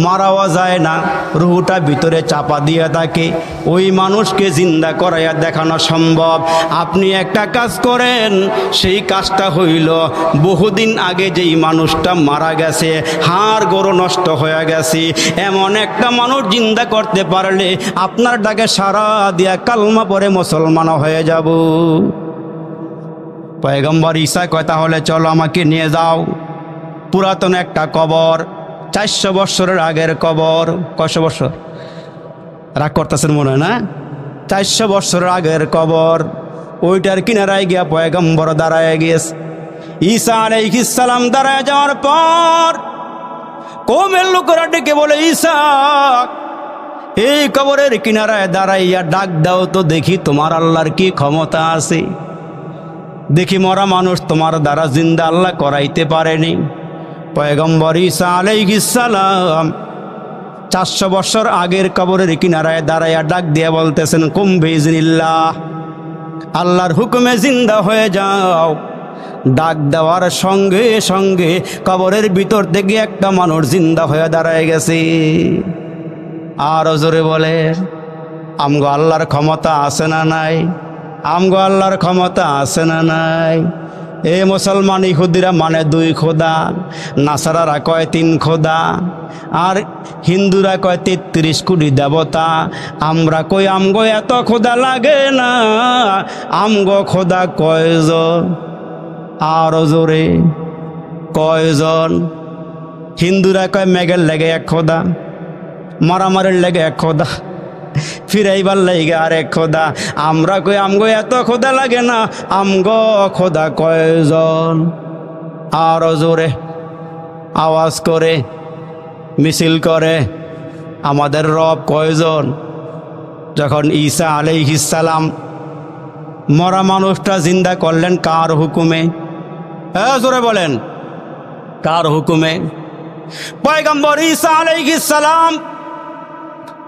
মারাও যায় না, রুহুটা ভিতরে চাপা দিয়ে থাকে, ওই মানুষকে জিন্দা করাইয়া দেখানো সম্ভব। আপনি একটা কাজ করেন, সেই কাজটা হইল বহুদিন আগে যেই মানুষটা মারা গেছে, হাড় গরু নষ্ট হয়ে গেছে, এমন একটা মানুষ জিন্দা করতে পারলে আপনার ডাকে সারা দিয়া কালমা পরে মুসলমান হয়ে যাব। পয়গম্বর ঈসা কয় তাহলে চলো আমাকে নিয়ে যাও। পুরাতন একটা কবর, 400 বছরের আগের কবর। কয়শো বছর? রাগ করতেছেন মনে হয় না? 400 বছরের আগের কবর। ওইটার কিনারায় গিয়া পয়গম্বর দাঁড়ায় গিয়েছে। ঈসা আলাইহিস সালাম দাঁড়ায় যাওয়ার পর কওমের লোকেরা ডেকে বলে, ঈসা এই কবরের কিনারায় দাঁড়াইয়া ডাক দাও তো দেখি তোমার আল্লাহর কি ক্ষমতা আছে, দেখি মরা মানুষ তোমার দ্বারা জিন্দা আল্লাহ করাইতে পারেনি। পয়গম্বর ঈসা আলাইহিস সালাম 400 বছর আগের কবরের কিনারায় দাঁড়াইয়া ডাক দিয়ে বলতেছেন, কুম বিইজনিল্লাহ, আল্লাহর হুকুমে জিন্দা হয়ে যাও। ডাক দেওয়ার সঙ্গে সঙ্গে কবরের ভিতর থেকে একটা মানুষ জিন্দা হয়ে দাঁড়ায় গেছে। আর জোরে বলে, আমগো আল্লাহর ক্ষমতা আছে না নাই? আমগো আল্লাহর ক্ষমতা আছে না নাই? এ মুসলমান ইহুদিরা মানে 2 খোদা, নাসারারা কয় 3 খোদা, আর হিন্দুরা কয় 33 কোটি দেবতা। আমরা কই আমগো এত খোদা লাগে না, আমগো খোদা কয়জন? আর জোরে কয়জন? হিন্দুরা কয় মেঘের লেগে 1 খোদা, মারামারির লেগে 1 খোদা, ফিরাইবার লাগে আর 1 খোদা। আমরা কই আমগো এত খোদা লাগে না, আমগো খোদা কয়জন? আর জোরে আওয়াজ করে মিছিল করে, আমাদের রব কয়জন? যখন ঈসা আলাইহিস সালাম মরা মানুষটা জিন্দা করলেন কার হুকুমে? জোরে বলেন, কার হুকুমে? পয়গম্বর ঈসা আলাইহিস সালাম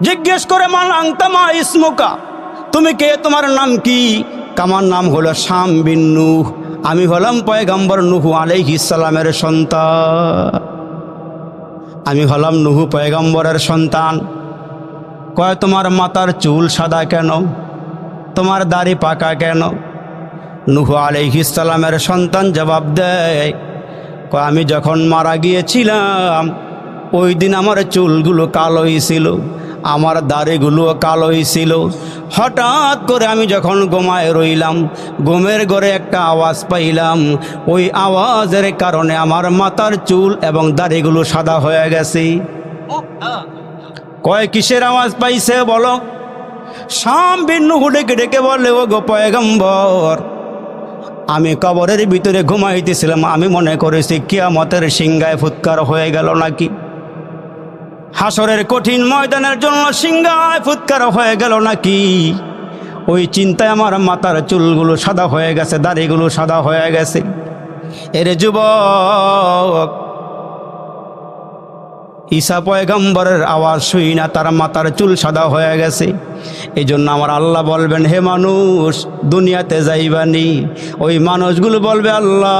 জিজ্ঞেস করে, মান আনতা মা ইসমুকা, তুমি কে, তোমার নাম কি? আমার নাম হলো শাম বিন নূহ, আমি হলাম পয়গম্বর নূহ আলাইহিস সালামের সন্তান, আমি হলাম নূহ পয়গম্বরের সন্তান। কয় তোমার মাথার চুল সাদা কেন, তোমার দাড়ি পাকা কেন? নূহ আলাইহিস সালামের সন্তান জবাব দেয়, কয় আমি যখন মারা গিয়েছিলাম ওই দিন আমার চুলগুলো কালোই ছিল, আমার দাড়িগুলো কালোই ছিল। হঠাৎ করে আমি যখন ঘুমায় রইলাম, ঘুমের ঘরে একটা আওয়াজ পাইলাম, ওই আওয়াজের কারণে আমার মাথার চুল এবং দাড়িগুলো সাদা হয়ে গেছে। কয় কিসের আওয়াজ পাইছে বলো? শাম বিন নূহ ডেকে ডেকে বলে, ও গো পয়গম্বর, আমি কবরের ভিতরে ঘুমাইতেছিলাম, আমি মনে করেছি কিয়ামতের সিংহায় ফুৎকার হয়ে গেল নাকি, হাসরের কঠিন ময়দানের জন্য সিংহায় ফুৎকার হয়ে গেল নাকি, ওই চিন্তায় আমার মাথার চুলগুলো সাদা হয়ে গেছে, দাড়িগুলো সাদা হয়ে গেছে। এরে যুবক, ঈসা পয়গম্বরের আওয়াজ শুই না তার মাথার চুল সাদা হয়ে গেছে। এই জন্য আমার আল্লাহ বলবেন, হে মানুষ দুনিয়াতে যাইবানি। ওই মানুষগুলো বলবে, আল্লাহ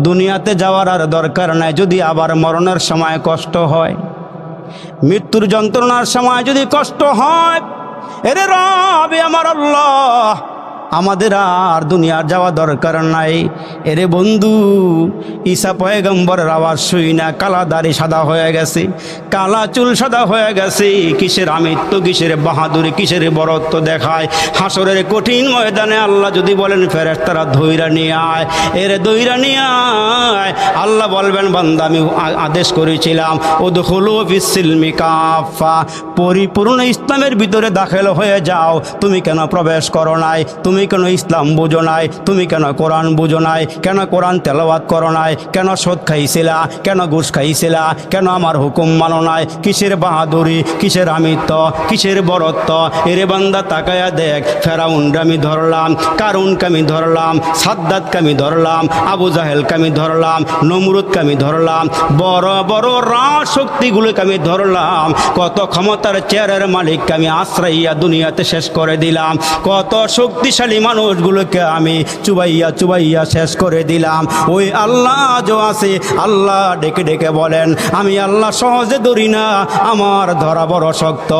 দুনিয়াতে যাওয়ার আর দরকার নাই, যদি আবার মরণের সময় কষ্ট হয়, মৃত্যুর যন্ত্রণার সময় যদি কষ্ট হয়, এরে রব আমার আল্লাহ, আমাদের আর দুনিয়ার যাওয়া দরকার নাই। এরে বন্ধু, ঈসা পয়গম্বরের আওয়াজ শুই না কালা দাড়ি সাদা হয়ে গেছে, কালা চুল সাদা হয়ে গেছে। কিসের আমিত্ব, কিসের বাহাদুরি, কিসের বরত্ব দেখায়। হাসরের কঠিন ময়দানে আল্লাহ যদি বলেন ফেরেশতারা ধইরা নিয়ে আয়, এরে ধইরা নিয়ে আয়, আল্লাহ বলবেন, বান্দা আমি আদেশ করেছিলাম উদখুলু ফিস-সিলমি কাফা, পরিপূর্ণ ইসলামের ভিতরে দাখিল হয়ে যাও, তুমি কেন প্রবেশ করো নাই? তুমি কেন ইসলাম বুঝো নাই? তুমি কেন কোরআন বুঝো নাই? কেন কোরআন তেলাওয়াত করো নাই? কেন সুদ খাইছিলা? কেন ঘুষ খাইছিলা? কেন আমার হুকুম মানো নাই? কিসের বাহাদুরি, কিসের আমিত্ব, কিসের বরত্ব? এরে বান্দা তাকায়া দেখ, ফেরাউনকে আমি ধরলাম, কারুনকে আমি ধরলাম, সাদ্দাতকে আমি ধরলাম, আবু জাহেলকে আমি ধরলাম, নমরুদকে আমি ধরলাম, বড় বড় রাজ শক্তিগুলোকে আমি ধরলাম, কত ক্ষমতার চেয়ারের মালিককে আমি আশ্রইয়া দুনিয়াতে শেষ করে দিলাম, কত শক্তিশালী শক্তিশালী মানুষগুলোকে আমি চুবাইয়া চুবাইয়া শেষ করে দিলাম। ওই আল্লাহ যে আছে, আল্লাহ ডেকে ডেকে বলেন, আমি আল্লাহ সহজে ধরি না, আমার ধরা বড় শক্ত।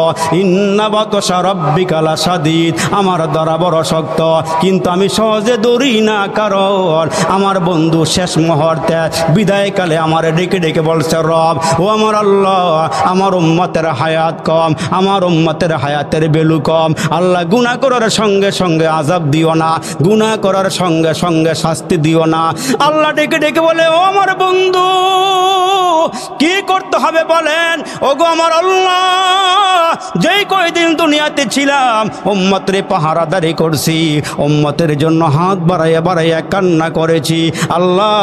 ইন্না বাতশা রাব্বিকা লাশাদীদ, আমার ধরা বড় শক্ত, কিন্তু আমি সহজে ধরি না, কারণ আমার বন্ধু শেষ মুহূর্তে বিদায়কালে আমার ডেকে ডেকে বলছে, রব ও আমার আল্লাহ, আমার উম্মতের হায়াত কম, আমার উম্মতের হায়াতের ভ্যালু কম। আল্লাহ গুনাহ করার সঙ্গে সঙ্গে আযাব দিও না, গুনাহ করার সঙ্গে সঙ্গে শাস্তি দিও না। আল্লাহ ডেকে ডেকে বলে, ও আমার বন্ধু কি করতে হবে বলেন? ওগো আমার আল্লাহ, যেই কয়দিন দুনিয়াতে ছিলাম উম্মতের পাহারাদারি করছি, উম্মতের জন্য হাত বাড়াইয়া বাড়াইয়া কান্না করেছি। আল্লাহ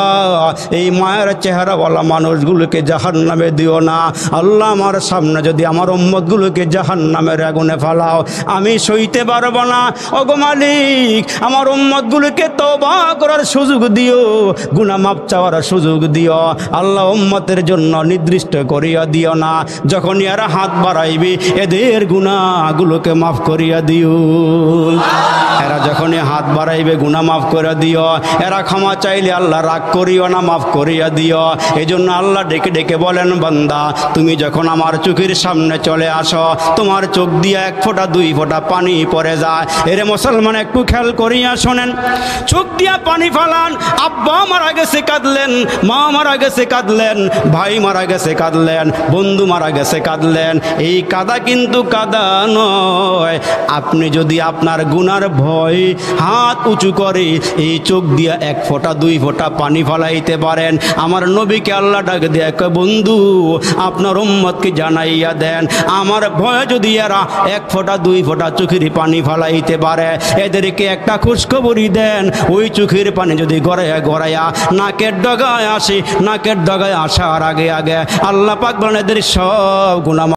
এই মায়ের চেহারাওয়ালা মানুষগুলোকে জাহান্নামে দিও না। আল্লাহ আমার সামনে যদি আমার উম্মতগুলোকে জাহান্নামের আগুনে ফালাও, আমি সইতে পারবো না। ওগো মালিক, আমার উম্মতগুলোকে তওবা করার সুযোগ দিও, গুনাহ মাফ চাওয়ার সুযোগ দিও। আল্লাহ উম্মতের জন্য নির্দিষ্ট করিয়া দিও না। যখন এরা হাত বাড়াইবে এদের গুনাহগুলোকে মাফ করিয়া দিও। এরা যখনই হাত বাড়াইবে গুনাহ মাফ করে দিও। এরা ক্ষমা চাইলে আল্লাহ রাগ করিও না, মাফ করিয়া দিও। এই জন্য আল্লাহ ডেকে ডেকে বলেন, বান্দা তুমি যখন আমার চোখের সামনে চলে আসো, তোমার চোখ দিয়ে এক ফোঁটা দুই ফোঁটা পানি পড়ে যায়। এরে মুসলমান একটু খেয়াল করিয়া শোনেন, চোখ দিয়া পানি ফালান। আব্বা মারা গেছে কাঁদলেন, মা মারা গেছে কাঁদলেন, ভাই মারা গেছে কাঁদলেন, বন্ধু মারা গেছে কাঁদলেন। এই কাদা কিন্তু কাদা নয়। আপনি যদি আপনার গুনার ভয় হাত উঁচু করে এই চোখ দিয়া এক ফোঁটা দুই ফোঁটা পানি ফালাইতে পারেন, আমার নবীকে আল্লাহ ডাক দিয়ে কয়, বন্ধু আপনার উম্মতকে জানাইয়া দেন, আমার ভয় যদি এরা এক ফোঁটা দুই ফোঁটা চোখের পানি ফালাইতে পারে, এদেরকে একটা খুশখবরি দেন। ওই চোখের পানি যদি গড়াইয়া গড়াইয়া নাকের ডগায় আসে, নাকের ডগায় আসার আগে আগে আল্লাহ পাক বলেন এদের সব গুনাহ